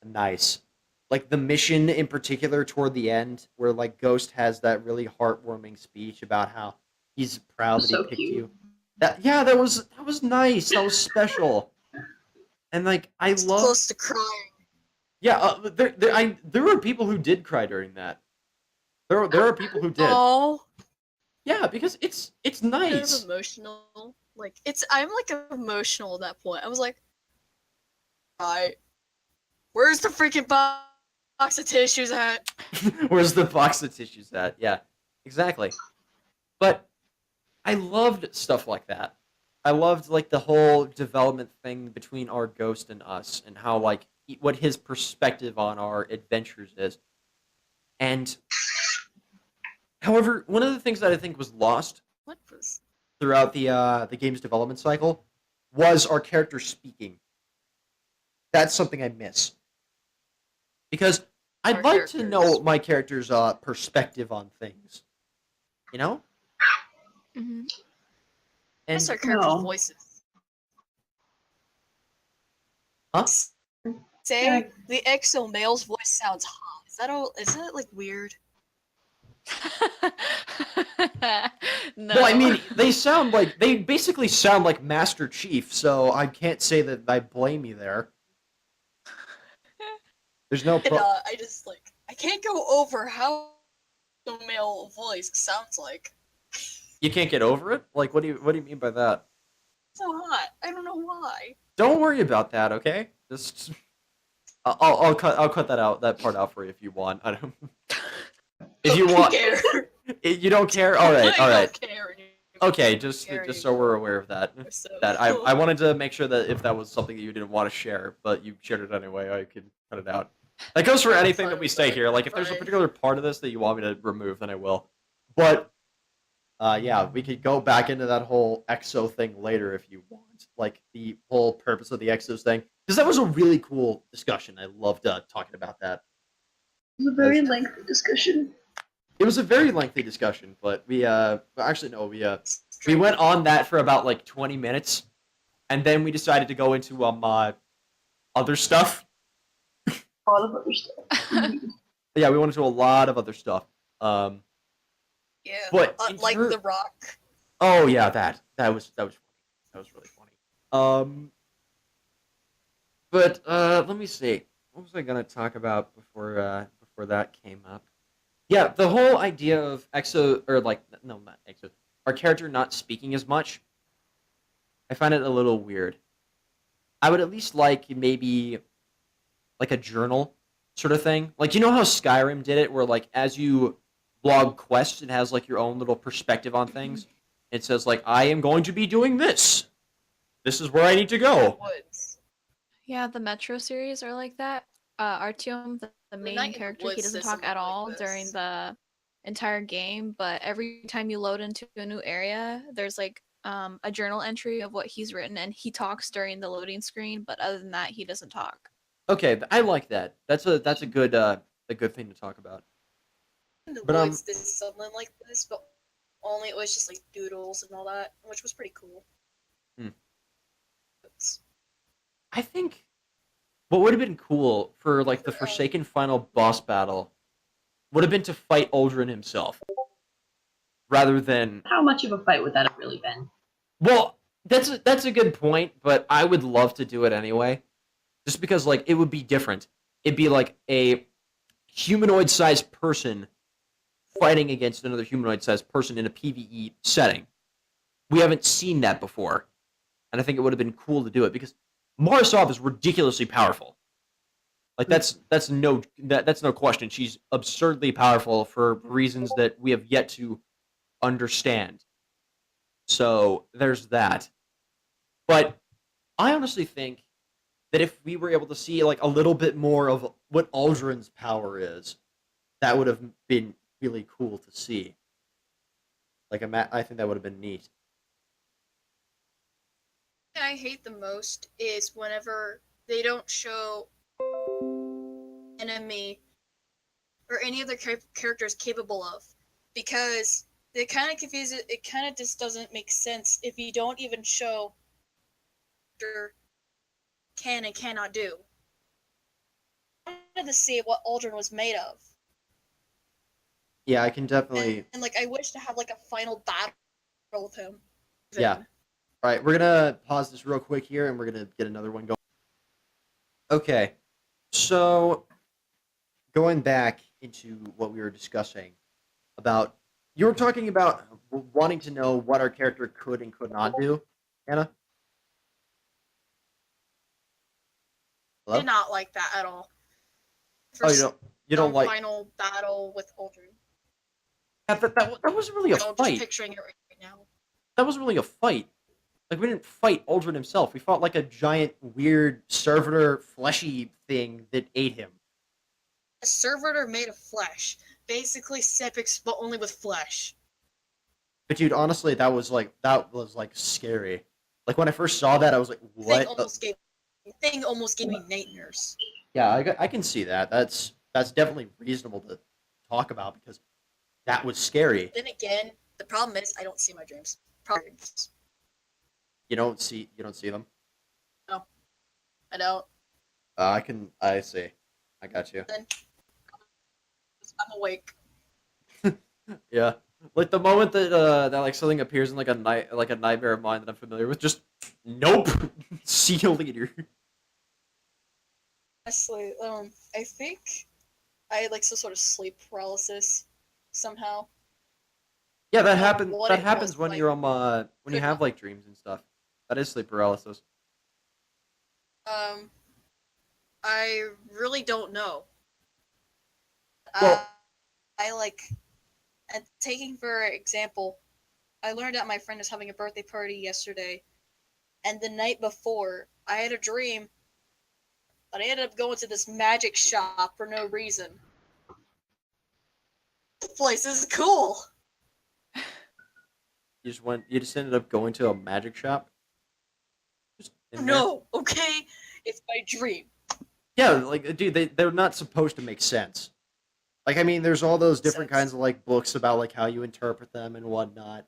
A: nice. Like the mission in particular toward the end, where like Ghost has that really heartwarming speech about how he's proud that he
D: So
A: picked
D: cute.
A: you. That was nice. That was special. And like I
C: it's
A: love
C: close to crying.
A: yeah, there were people who did cry during that. There are people who did.
C: Oh,
A: Yeah, because it's
C: kind of
A: nice.
C: emotional. Like I'm like emotional at that point. I was like, right, where's the freaking box of tissues at?
A: Where's the box of tissues at? Yeah, exactly. But I loved stuff like that. I loved like the whole development thing between our ghost and us, and how like what his perspective on our adventures is. And however, one of the things that I think was lost
C: What was?
A: throughout the game's development cycle was our character speaking. That's something I miss because I'd
C: Our
A: like to know
C: characters.
A: my character's perspective on things. You know?
B: mm-hmm.
A: And
C: What's our character's
D: No.
C: voices?
A: huh?
C: Say the EXO male's voice sounds hot. Is that like weird?
B: No.
A: Well, I mean, they basically sound like Master Chief, so I can't say that I blame you there. There's no
C: And I just like I can't go over how the male voice sounds like.
A: You can't get over it? Like, what do you mean by that?
C: So hot. I don't know why.
A: Don't worry about that, okay? Just I'll cut that part out for you if you want. I don't. If you want,
C: care.
A: you don't care. All right.
C: I don't care anymore.
A: Okay, just
C: Care
A: so we're aware of that.
C: So-
A: That I wanted to make sure that if that was something that you didn't want to share, but you shared it anyway, I could cut it out. That goes for anything that we say here. Like if there's a particular part of this that you want me to remove, then I will. But yeah, we could go back into that whole EXO thing later if you want, like the whole purpose of the EXOs thing, because that was a really cool discussion. I loved talking about that.
D: It was a very lengthy discussion.
A: It was a very lengthy discussion, but we actually no, we went on that for about like 20 minutes, and then we decided to go into other stuff.
D: A lot of other stuff.
A: Yeah, we went into a lot of other stuff.
C: Yeah,
A: But
C: like The Rock.
A: Oh yeah, that was funny. That was really funny. But let me see. What was I gonna talk about before that came up? Yeah, the whole idea of EXO or like no, not EXO. Our character not speaking as much. I find it a little weird. I would at least like maybe like a journal sort of thing. Like you know how Skyrim did it, where like as you log quests, it has like your own little perspective on things. It says like I am going to be doing this. This is where I need to go.
C: Woods.
B: Yeah, the Metro series are like that. Artyom, the
C: Night
B: main
C: in the
B: character, he
C: Woods
B: doesn't
C: is
B: talk
C: something
B: at
C: like
B: all
C: this.
B: during the entire game, but every time you load into a new area, there's like a journal entry of what he's written, and he talks during the loading screen, but other than that, he doesn't talk.
A: Okay, I like that. That's a good thing to talk about.
C: In the
A: But,
C: Woods did something like this, but only it was just like doodles and all that, which was pretty cool.
A: Hmm. I think what would have been cool for like the Forsaken final boss battle would have been to fight Aldrin himself, rather than.
D: How much of a fight would that have really been?
A: Well, that's a good point, but I would love to do it anyway, just because like it would be different. It'd be like a humanoid-sized person fighting against another humanoid-sized person in a PvE setting. We haven't seen that before, and I think it would have been cool to do it because Marisov is ridiculously powerful. Like that's no question. She's absurdly powerful for reasons that we have yet to understand. So there's that. But I honestly think that if we were able to see like a little bit more of what Aldrin's power is, that would have been really cool to see. Like I think that would have been neat.
C: Thing I hate the most is whenever they don't show enemy or any other characters capable of, because they kind of confuse it. It kind of just doesn't make sense if you don't even show can and cannot do. I wanted to see what Aldrin was made of.
A: Yeah, I can definitely.
C: And like I wish to have like a final battle with him.
A: Yeah. All right, we're gonna pause this real quick here, and we're gonna get another one going. Okay, so going back into what we were discussing about, you were talking about wanting to know what our character could and could not do, Anna.
C: I
A: Hello?
C: did not like that at all.
A: Oh, you don't like
C: final battle with Aldrin.
A: that wasn't really a
C: I'm just
A: fight.
C: picturing it right now.
A: That wasn't really a fight. Like we didn't fight Aldrin himself. We fought like a giant, weird, servitor, fleshy thing that ate him.
C: A servitor made of flesh, basically Sepix, but only with flesh.
A: But dude, honestly, that was like scary. Like when I first saw that, I was like, "What?"
C: Thing almost gave me nightmares.
A: Yeah, I can see that. That's definitely reasonable to talk about because that was scary.
C: Then again, the problem is I don't see my dreams. Problems.
A: You don't see them.
C: No, I don't.
A: I see. I got you.
C: Then I'm awake.
A: Yeah. Like the moment that that like something appears in like a nightmare of mine that I'm familiar with, just nope. See you later.
C: Honestly, I think I had like some sort of sleep paralysis somehow.
A: Yeah, that
C: Know
A: happens.
C: what
A: That
C: it
A: happens
C: was,
A: when
C: like,
A: you're when you
C: could
A: have
C: not.
A: like dreams and stuff. That is sleep paralysis.
C: Um, I really don't know. Uh,
A: Well,
C: I like, and taking for example, I learned that my friend was having a birthday party yesterday, and the night before, I had a dream that I ended up going to this magic shop for no reason. This place is cool.
A: you just ended up going to a magic shop. Just in there.
C: No, okay, it's my dream.
A: Yeah, like dude, they're not supposed to make sense. Like I mean, there's all those different
C: Sense.
A: kinds of like books about like how you interpret them and whatnot.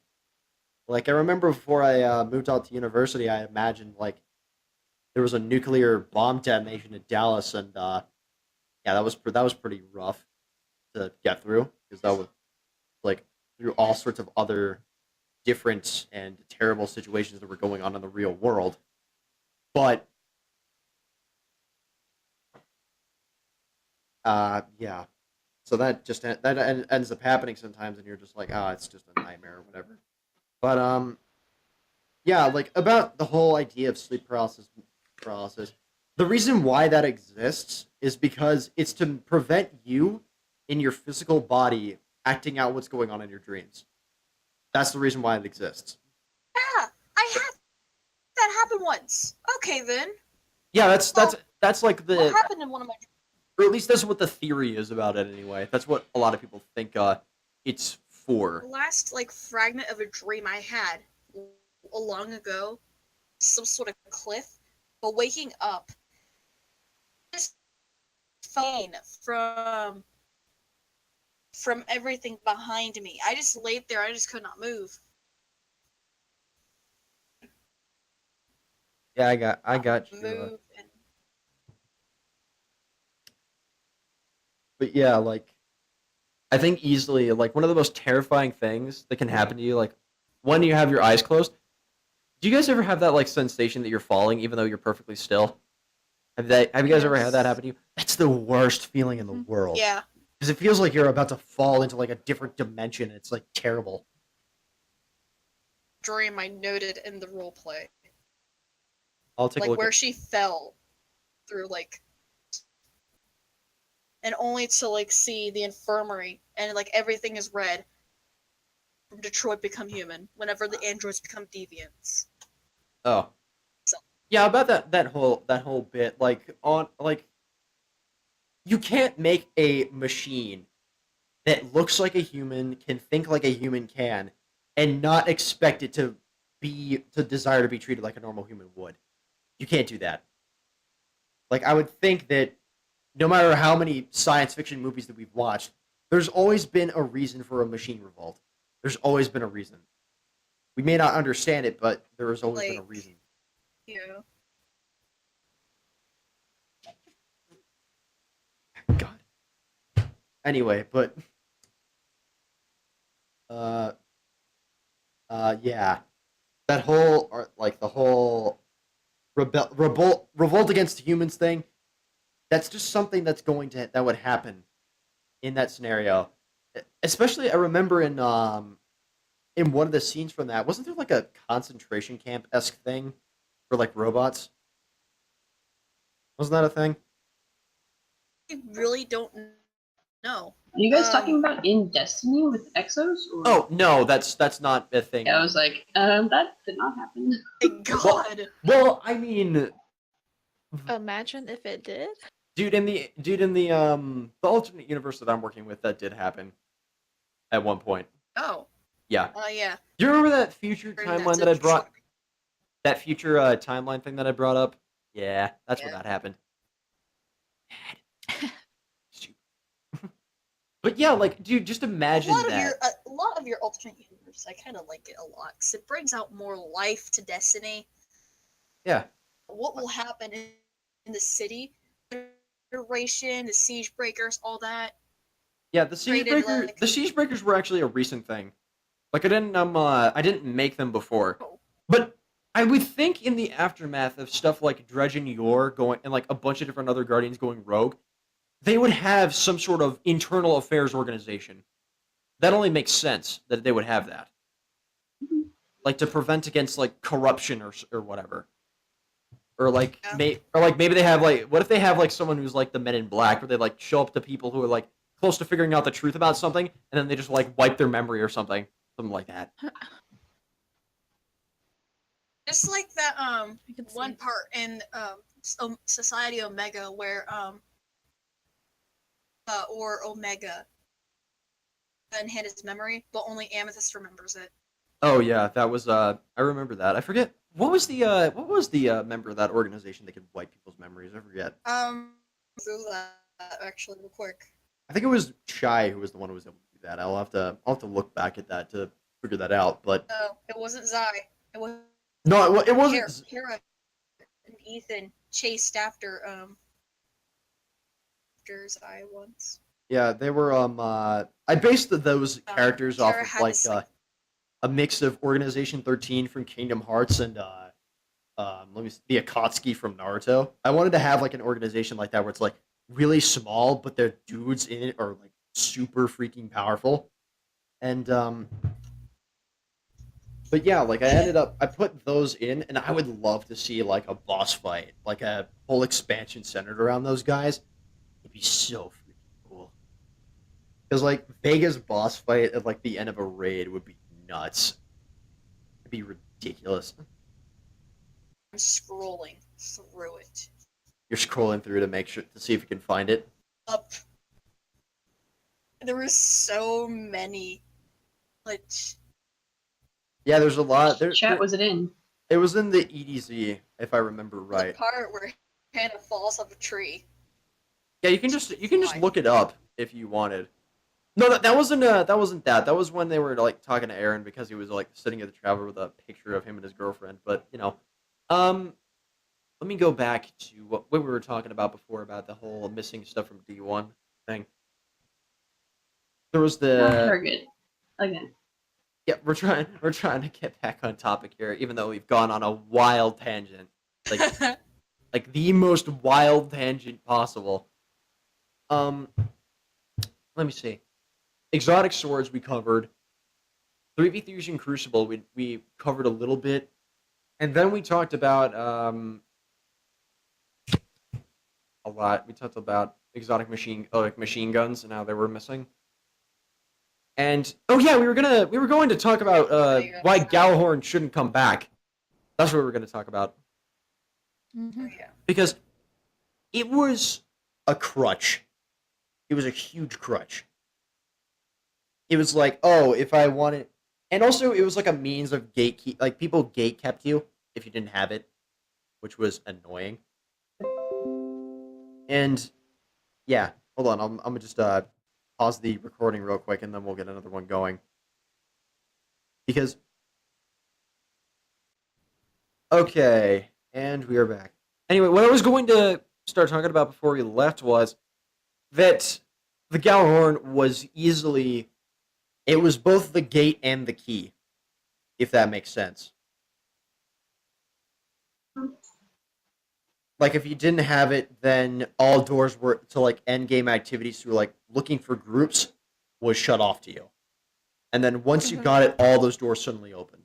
A: Like I remember before I moved out to university, I imagined like there was a nuclear bomb detonation in Dallas, and yeah, that was pretty rough to get through because that was like through all sorts of other different and terrible situations that were going on in the real world. But yeah, so that just ends up happening sometimes, and you're just like, ah, it's just a nightmare or whatever. But yeah, like about the whole idea of sleep paralysis. The reason why that exists is because it's to prevent you in your physical body acting out what's going on in your dreams. That's the reason why it exists.
C: Yeah, I had that happen once. Okay then.
A: Yeah,
C: Well,
A: that's like
C: what
A: the
C: happened in one of my
A: or at least that's what the theory is about it anyway. That's what a lot of people think it's for.
C: last like fragment of a dream I had long ago, some sort of cliff, but waking up, just fine from everything behind me. I just laid there. I just could not move.
A: Yeah, I
C: Not
A: got you.
C: move. And
A: But yeah, like I think easily like one of the most terrifying things that can happen to you, like when you have your eyes closed. Do you guys ever have that like sensation that you're falling even though you're perfectly still? Have you guys ever had that
B: Yes.
A: happen to you? That's the worst feeling in the
B: Hmm.
A: world.
C: yeah,
A: Because it feels like you're about to fall into like a different dimension. It's like terrible.
C: dream I noted in the role play,
A: I'll take a
C: like
A: look
C: where
A: at.
C: she fell through like, and only to like see the infirmary and like everything is red. From Detroit Become Human. Whenever the androids become deviants.
A: Oh,
C: So
A: yeah, about that whole bit. Like on like you can't make a machine that looks like a human, can think like a human can, and not expect it to desire to be treated like a normal human would. You can't do that. Like I would think that no matter how many science fiction movies that we've watched, there's always been a reason for a machine revolt. There's always been a reason. We may not understand it, but there has always been a
C: like,
A: reason.
C: you know,
A: God. Anyway, but uh yeah, that whole or like the whole revolt against humans thing. That's just something that would happen in that scenario. Especially, I remember in one of the scenes from that, wasn't there like a concentration camp esque thing for like robots? Wasn't that a thing?
C: I really don't know.
D: Are you guys talking about in Destiny with Exos? Or...
A: Oh no, that's not a thing.
D: Yeah, I was like, that did not happen.
C: My God.
A: Well, I mean,
B: Imagine if it did.
A: dude, in the alternate universe that I'm working with, that did happen at one point.
C: Oh.
A: Yeah.
C: Yeah.
A: Do you remember that future
C: Heard
A: timeline that
C: to
A: I brought?
C: Detroit.
A: That future timeline thing that I brought up? Yeah, that's where
C: Yeah.
A: that happened. But yeah, like, dude, just
C: A
A: imagine
C: lot of
A: that.
C: your alternate universe because I kind of like it a lot. Because it brings out more life to Destiny.
A: Yeah.
C: What will happen in the city? Federation, the siege breakers, all that.
A: Yeah, the
C: Created,
A: the siege breakers were actually a recent thing. Like I didn't make them before. But I would think in the aftermath of stuff like Dredge and Yor going and like a bunch of different other Guardians going rogue, they would have some sort of internal affairs organization. That only makes sense that they would have that. Like to prevent against like corruption or whatever. Or like
C: Yeah.
A: maybe they have like what if they have like someone who's like the Men in Black where they like show up to people who are like close to figuring out the truth about something and then they just like wipe their memory or something. Something like that.
C: Just like that
B: I can
C: one
B: see.
C: part in Society Omega where or Omega and hid his memory, but only Amethyst remembers it.
A: Oh yeah, that was I remember that. I forget what was the member of that organization that could wipe people's memories. I forget.
C: Through that actually real quick.
A: I think it was Chai who was the one who was able to do that. I'll have to look back at that to figure that out. But
C: No, it wasn't Zai. It was
A: no, it wasn't.
C: Kara and Ethan chased after Zai once.
A: Yeah, they were I based those characters off
C: Kara
A: of
C: had
A: like
C: this,
A: a mix of Organization 13 from Kingdom Hearts and let me see, the Akatsuki from Naruto. I wanted to have like an organization like that where it's like really small, but their dudes in it are like super freaking powerful. And but yeah, like I put those in, and I would love to see like a boss fight, like a whole expansion centered around those guys. It'd be so freaking cool. Because like Vega's boss fight at like the end of a raid would be nuts. It'd be ridiculous.
C: I'm scrolling through it.
A: You're scrolling through to make sure to see if you can find it.
C: Up. There were so many. Like,
A: Yeah, there's a lot.
D: Chat was it in?
A: It was in the EDZ, if I remember
C: the
A: right.
C: part where Hannah falls off a tree.
A: Yeah, you can just look it up if you wanted. No, that wasn't that. That was when they were like talking to Aaron because he was like sitting at the traveler with a picture of him and his girlfriend. But let me go back to what we were talking about before about the whole missing stuff from D1 thing. There was
D: Target again.
A: yeah, we're trying to get back on topic here, even though we've gone on a wild tangent, like like the most wild tangent possible. Let me see. Exotic swords we covered. 3v Fusion Crucible we covered a little bit, and then we talked about a lot. We talked about exotic machine guns and how they were missing. And oh yeah, we were going to talk about why Gallahorn shouldn't come back. That's what we were going to talk about
B: Mm-hmm.
C: Yeah.
A: because it was a crutch. It was a huge crutch. It was like, oh, if I wanted, and also it was like a means of gatekeep. Like people gate kept you if you didn't have it, which was annoying. And yeah, hold on, I'm gonna just pause the recording real quick, and then we'll get another one going. Because okay, and we are back. Anyway, what I was going to start talking about before we left was that the Gallahorn was easily, it was both the gate and the key, if that makes sense. Like if you didn't have it, then all doors were to like end game activities through like looking for groups was shut off to you. And then once you got it, all those doors suddenly opened.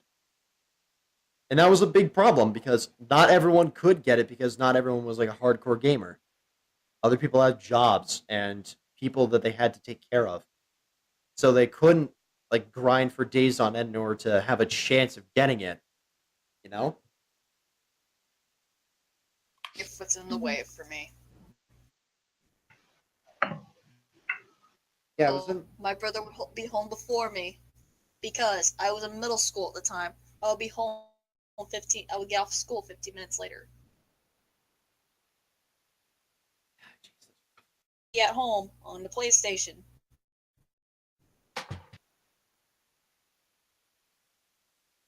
A: And that was a big problem because not everyone could get it because not everyone was like a hardcore gamer. Other people had jobs and people that they had to take care of. So they couldn't like grind for days on end in order to have a chance of getting it. You know?
C: If it's in the way for me.
A: Yeah,
C: My brother would be home before me because I was in middle school at the time. I would be home 15. I would get off school 15 minutes later. Be at home on the PlayStation.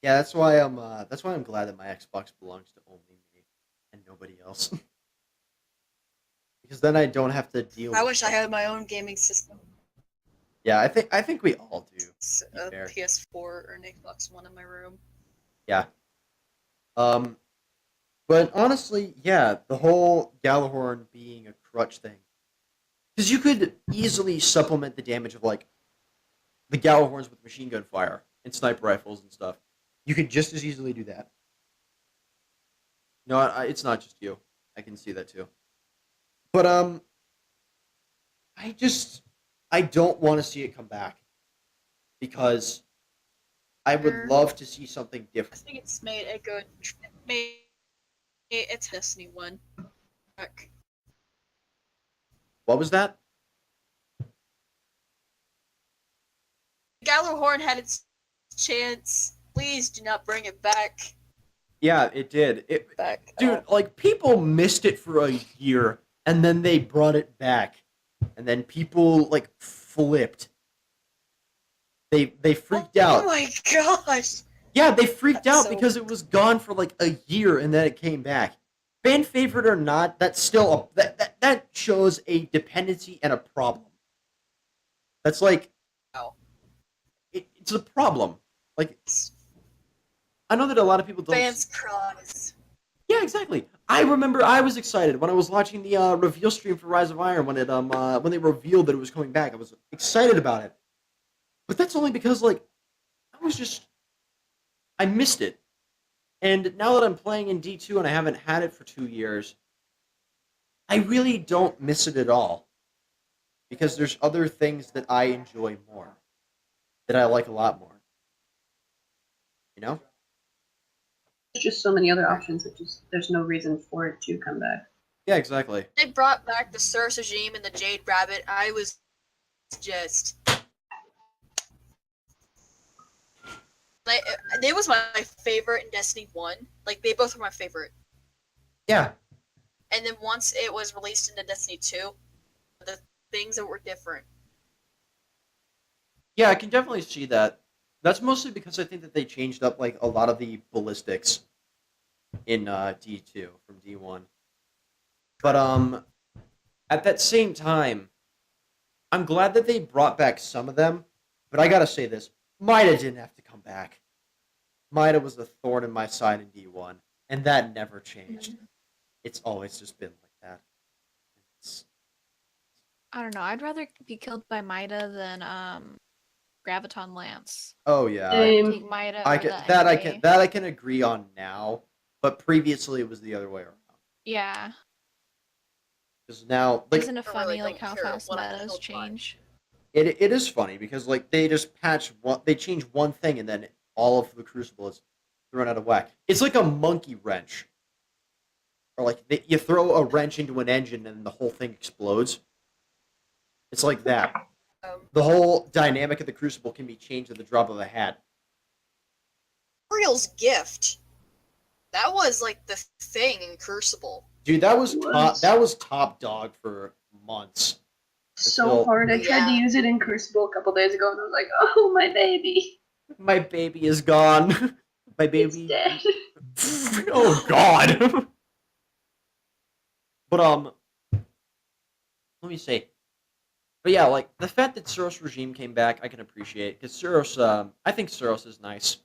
A: Yeah, that's why I'm glad that my Xbox belongs to only me and nobody else. Because then I don't have to deal
C: I
A: with
C: wish I
A: stuff.
C: had my own gaming system.
A: Yeah, I think we all do.
C: It's
A: To be
C: a
A: fair.
C: PS4 or an Xbox One in my room.
A: Yeah. Um, but honestly, yeah, the whole Gjallarhorn being a crutch thing, because you could easily supplement the damage of like the Gjallarhorns with machine gun fire and sniper rifles and stuff. You could just as easily do that. No, it's not just you. I can see that too. But I just I don't want to see it come back because I would love to see something
C: I
A: different.
C: think it's made a good. Made it's Destiny 1. Back.
A: What was that?
C: Gjallarhorn had its chance. Please do not bring it back.
A: Yeah, it did.
C: Back.
A: Dude, like people missed it for a year and then they brought it back. And then people like flipped. They freaked
C: Oh
A: out.
C: my gosh!
A: Yeah, they freaked
C: That's
A: out
C: so.
A: because it was gone for like a year and then it came back. Fan favorite or not, that's still that shows a dependency and a problem. That's like
C: Wow.
A: it's a problem. Like I know that a lot of people don't.
C: Fans cries.
A: Yeah, exactly. I remember I was excited when I was watching the reveal stream for Rise of Iron when they revealed that it was coming back. I was excited about it, but that's only because like I was just I missed it, and now that I'm playing in D2 and I haven't had it for 2 years, I really don't miss it at all because there's other things that I enjoy more, that I like a lot more. You know?
D: There's just so many other options that just there's no reason for it to come back.
A: Yeah, exactly.
C: They brought back the Source regime and the Jade Rabbit. I was just. Like, it was my favorite in Destiny 1. Like, they both were my favorite.
A: Yeah,
C: And then once it was released into Destiny 2, the things that were different.
A: yeah, I can definitely see that. That's mostly because I think that they changed up like a lot of the ballistics in D2 from D1. But at that same time, I'm glad that they brought back some of them. But I gotta say this: Mida didn't have to come back. Mida was the thorn in my side in D1, and that never changed. It's always just been like that. It's,
B: I don't know. I'd rather be killed by Mida than Graviton Lance.
A: oh yeah,
B: Take Mida
A: I
B: over
A: can
B: that
A: that
B: any
A: I
B: day.
A: can that I can agree on now. But previously, it was the other way around.
B: Yeah.
A: Because now, like,
B: Isn't it
C: I really
B: funny like
C: don't
B: how
C: care
B: fast
C: what I'm
B: metas
C: killed by.
B: change?
A: it is funny because like they just they change one thing and then all of the Crucible is thrown out of whack. It's like a monkey wrench, or like you throw a wrench into an engine and the whole thing explodes. It's like that. The whole dynamic of the Crucible can be changed at the drop of a hat.
C: Ariel's gift. That was like the thing in Crucible.
A: Dude, that was
D: Was.
A: top dog for months.
D: So
A: Until-
D: hard. I tried to
C: Yeah.
D: use it in Crucible a couple days ago, and I was like, "Oh, my baby,
A: My baby is gone. My
D: it's
A: baby.
D: dead."
A: Oh God. But let me see. But yeah, like the fact that Suros regime came back, I can appreciate because Suros. I think Suros is nice.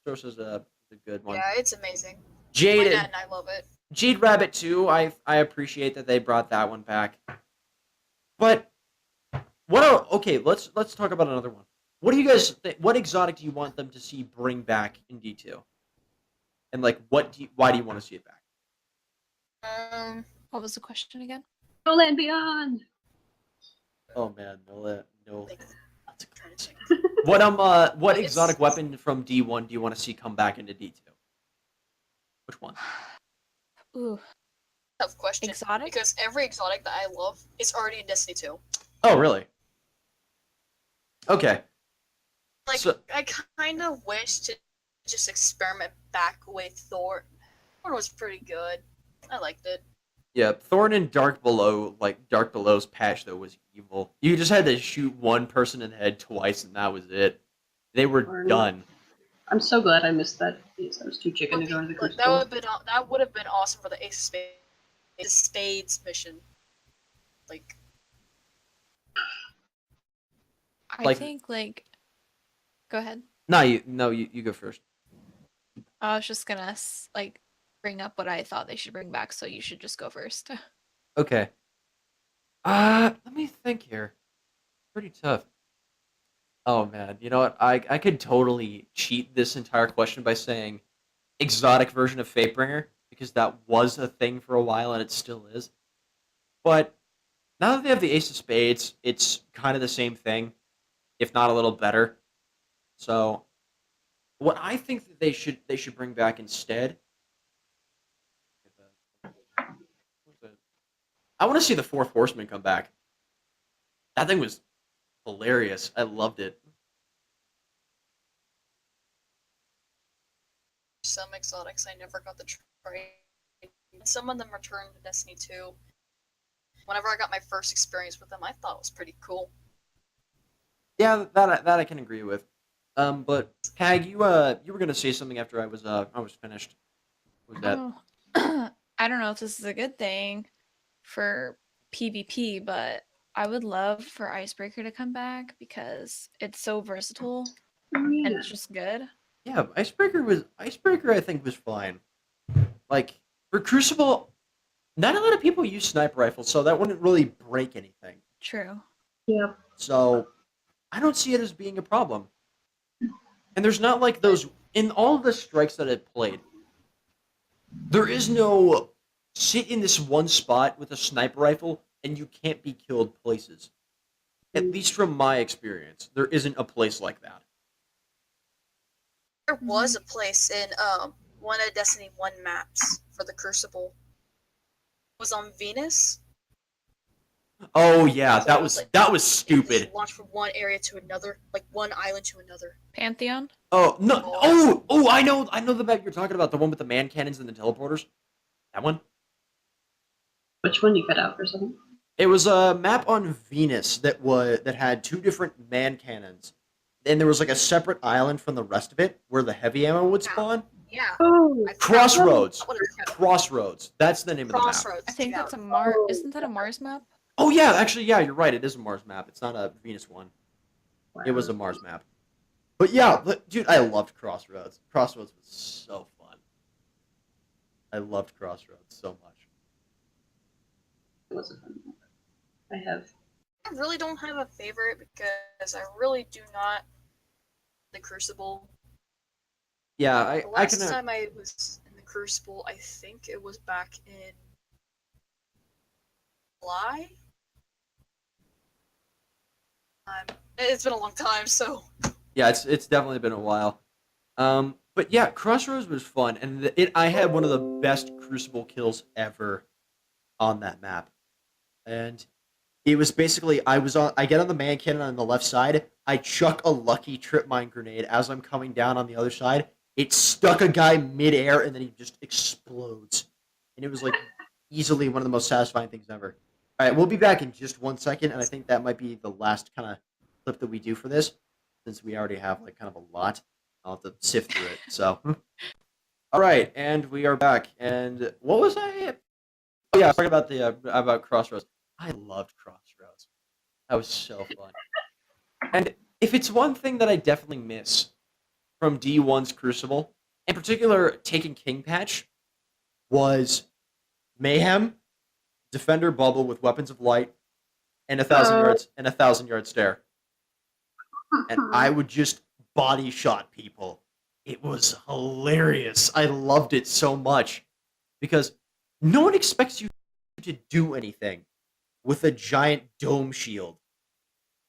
A: Suros is a good one.
C: Yeah, it's amazing. My
A: Jade
C: dad and I love it.
A: Jade Rabbit too. I appreciate that they brought that one back. But okay, let's talk about another one. What do you guys what exotic do you want them to see bring back in D2? And like why do you want to see it back?
B: What was the question again?
D: No Land Beyond.
A: Oh man, no.
C: Like,
A: That's a
C: trying to check.
A: what
C: It's-
A: exotic weapon from D1 do you want to see come back into D2? Which one?
B: Ooh,
C: Tough question.
B: exotic?
C: Because every exotic that I love is already in Destiny 2.
A: Oh, really? Okay.
C: Like,
A: So-
C: I kind of wish to just experiment back with Thor. Thor was pretty good. I liked it.
A: Yeah, Thorn and Dark Below, like Dark Below's patch though was evil. You just had to shoot one person in the head twice and that was it. They were
D: Thorn.
A: done.
D: I'm so glad I missed that because I was too chicken to go into the
C: Like,
D: Crucible.
C: that would have been awesome for the Ace of Spades mission. Like,
B: I
A: Like-
B: think like go ahead.
A: No, you go first.
B: I was just gonna like bring up what I thought they should bring back, so you should just go first.
A: Okay. Let me think here. Pretty tough. Oh man, you know what? I could totally cheat this entire question by saying exotic version of Fatebringer because that was a thing for a while and it still is. But now that they have the Ace of Spades, it's kind of the same thing, if not a little better. So, what I think that they should bring back instead. I want to see the Fourth Horseman come back. That thing was hilarious. I loved it.
C: some exotics I never got to try. Some of them returned to Destiny 2. Whenever I got my first experience with them, I thought it was pretty cool.
A: Yeah, that I can agree with. But Hag, you were gonna say something after I was finished. What was that?
B: Oh. I don't know if this is a good thing for PvP, but I would love for Icebreaker to come back because it's so versatile and
D: Yeah.
B: it's just good.
A: Yeah, Icebreaker. I think was fine. Like for Crucible, not a lot of people use sniper rifles, so that wouldn't really break anything.
B: True.
D: Yep.
A: So I don't see it as being a problem. And there's not like those in all the strikes that I've played. There is no sit in this one spot with a sniper rifle and you can't be killed places. At least from my experience, there isn't a place like that.
C: There was a place in one of Destiny 1 maps for the Crucible. It was on Venus.
A: Oh yeah,
C: So
A: that
C: it
A: was
C: like-
A: that was
C: It
A: stupid.
C: just launched from one area to another, like one island to another.
B: Pantheon?
A: Oh no! I know the map you're talking about. The one with the man cannons and the teleporters. That one.
D: Which one you cut out for a second?
A: It was a map on Venus that had two different man cannons. And there was like a separate island from the rest of it where the heavy ammo would
C: Yeah.
A: spawn.
C: Yeah.
D: Oh,
C: I forgot
A: Crossroads.
C: what it's called.
A: Crossroads. That's the name of the map.
C: Crossroads.
B: I think
C: yeah.
B: that's a Mars.
D: Oh.
B: Isn't that a Mars map?
A: Oh yeah, actually yeah, you're right. It is a Mars map. It's not a Venus one.
D: wow.
A: It was a Mars map. But yeah, dude, I loved Crossroads. Crossroads was so fun. I loved Crossroads so much.
D: It was a fun one. I have.
C: I really don't have a favorite because I really do not. The Crucible.
A: Yeah,
C: The
A: I
C: last
A: can.
C: time I was in the Crucible, I think it was back in July. It's been a long time, so
A: Yeah, it's definitely been a while. But yeah, Crossroads was fun, and I had one of the best Crucible kills ever on that map. And it was basically I get on the man cannon on the left side, I chuck a lucky trip mine grenade as I'm coming down on the other side. It stuck a guy midair, and then he just explodes. And it was like easily one of the most satisfying things ever. All right, we'll be back in just 1 second, and I think that might be the last kind of clip that we do for this, since we already have like kind of a lot. I'll have to sift through it. So, all right, and we are back. And what was I? Oh yeah, I was talking about the about Crossroads. I loved Crossroads. That was so fun. And if it's one thing that I definitely miss from D1's Crucible, in particular, taking King Patch, was Mayhem, Defender Bubble with Weapons of Light, and 1,000 yard stare. And I would just body shot people. It was hilarious. I loved it so much because no one expects you to do anything with a giant dome shield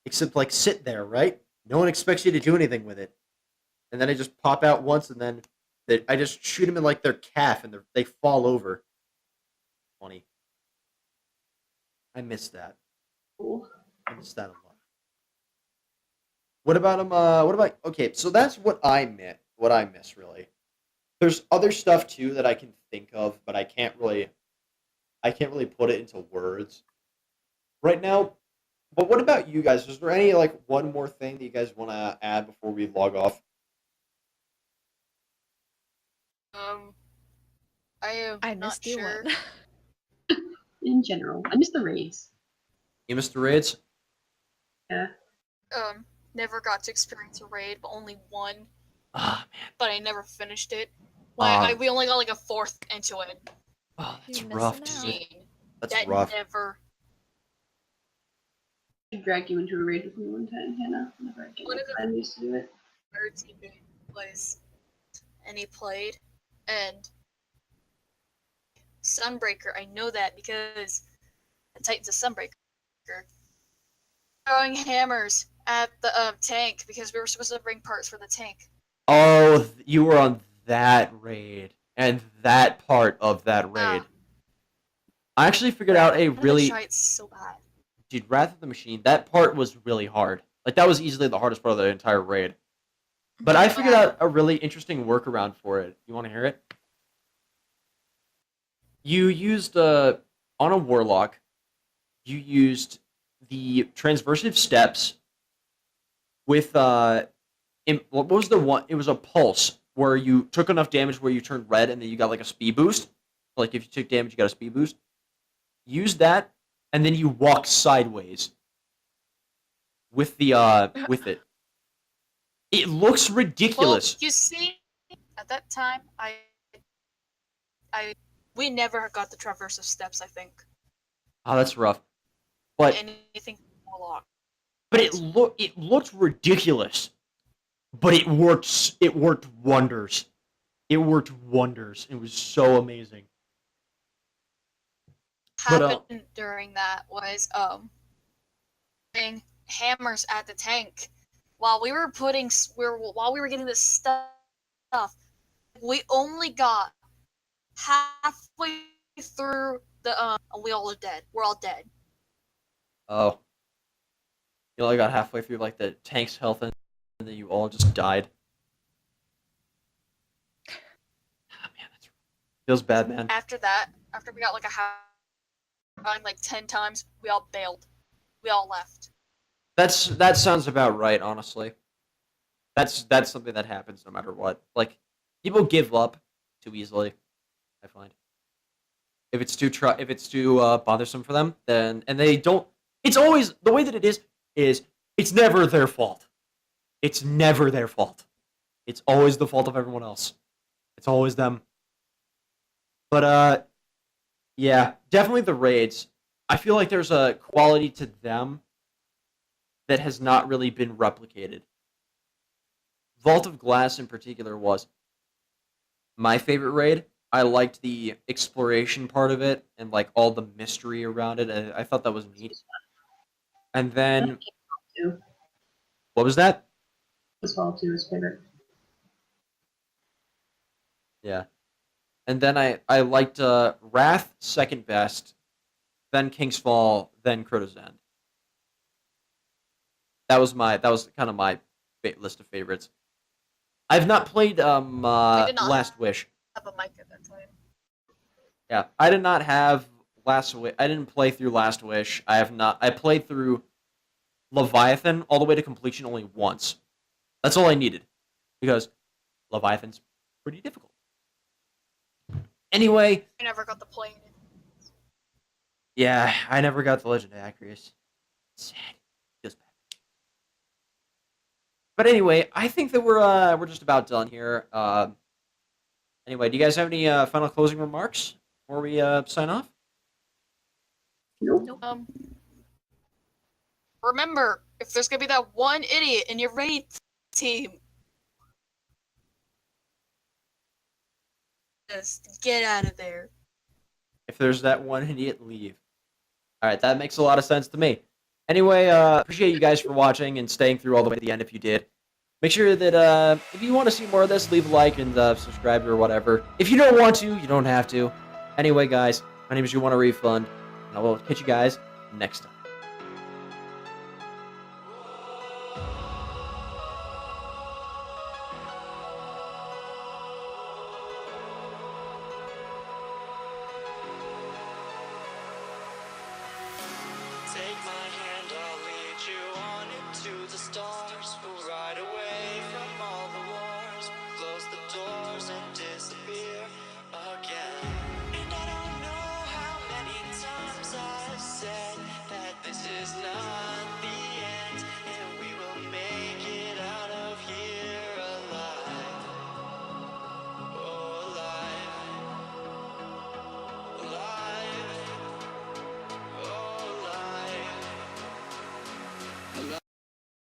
A: except like sit there, right? No one expects you to do anything with it. And then I just pop out once, and then I just shoot them in like their calf, and they fall over. Funny. I miss that.
D: Cool.
A: I miss that a lot. What about them? What about? Okay, so that's what I miss. What I miss really. There's other stuff too that I can think of, but I can't really put it into words right now. But what about you guys? Is there any like one more thing that you guys want to add before we log off?
C: I am
B: I
C: not
B: missed you
C: sure.
B: one.
D: In general, I miss the raids.
A: You missed the raids?
D: Yeah.
C: Never got to experience a raid, but only one.
A: Ah, man.
C: But I never finished it. We only got like a fourth into it.
A: Oh, that's
B: You're
A: rough,
B: missing
A: dude.
B: out.
A: That's
C: that
A: rough.
C: never.
D: I drag you into a raid with me one time, Hannah. Whenever I get
C: One
D: my
C: of the-
D: clan used to do it.
C: Our teammate was, and he played, and Sunbreaker. I know that because the Titan's a Sunbreaker. Throwing hammers at the tank because we were supposed to bring parts for the tank.
A: Oh, you were on that raid. And that part of that raid. I actually figured out a really...
C: Tried so bad.
A: Dude, Wrath of the Machine, that part was really hard. Like, that was easily the hardest part of the entire raid. But I figured out a really interesting workaround for it. You want to hear it? You used, on a Warlock, you used the transversive steps with, what was the one? It was a pulse, where you took enough damage where you turned red, and then you got, like, a speed boost. Like, if you took damage, you got a speed boost. Use that, and then you walk sideways with the, with it. It looks ridiculous.
C: Well, you see, at that time, we never got the traversive steps. I think.
A: Oh, that's rough. But
C: anything Warlock.
A: But it looked ridiculous. But it worked. It worked wonders. It worked wonders. It was so amazing.
C: Happened during that was putting hammers at the tank while we were getting this stuff. We only got halfway through the we all are dead. We're all dead.
A: Oh. You only got halfway through like the tank's health, and then you all just died. Oh, man, that feels bad, man.
C: After we got like like 10 times, we all bailed. We all left.
A: That sounds about right, honestly. That's something that happens no matter what. Like, people give up too easily, I find. If it's too bothersome for them, then and they don't. It's always the way that it is it's never their fault. It's never their fault. It's always the fault of everyone else. It's always them. But yeah, definitely the raids. I feel like there's a quality to them that has not really been replicated. Vault of Glass in particular was my favorite raid. I liked the exploration part of it and like all the mystery around it. I thought that was neat. And then, what was that?
D: Fall 2 is favorite.
A: Yeah. And then I liked Wrath second best, then King's Fall, then Crota's End. That was kind of my list of favorites. I've not played Last Wish.
C: Have a mic at that time.
A: Yeah, I did not have Last Wish. I didn't play through Last Wish. I have not. I played through Leviathan all the way to completion only once. That's all I needed, because Leviathan's pretty difficult. Anyway,
C: I never got to play it.
A: yeah, I never got the Legend of Acreus. Sad. Feels bad. But anyway, I think that we're just about done here. Anyway, do you guys have any final closing remarks before we sign off?
D: Nope.
C: Remember, if there's gonna be that one idiot in your raid team, just get out of there.
A: If there's that one idiot, leave. Alright, that makes a lot of sense to me. Anyway, appreciate you guys for watching and staying through all the way to the end if you did. Make sure that if you want to see more of this, leave a like and subscribe or whatever. If you don't want to, you don't have to. Anyway, guys, my name is UWantARefund, and I will catch you guys next time.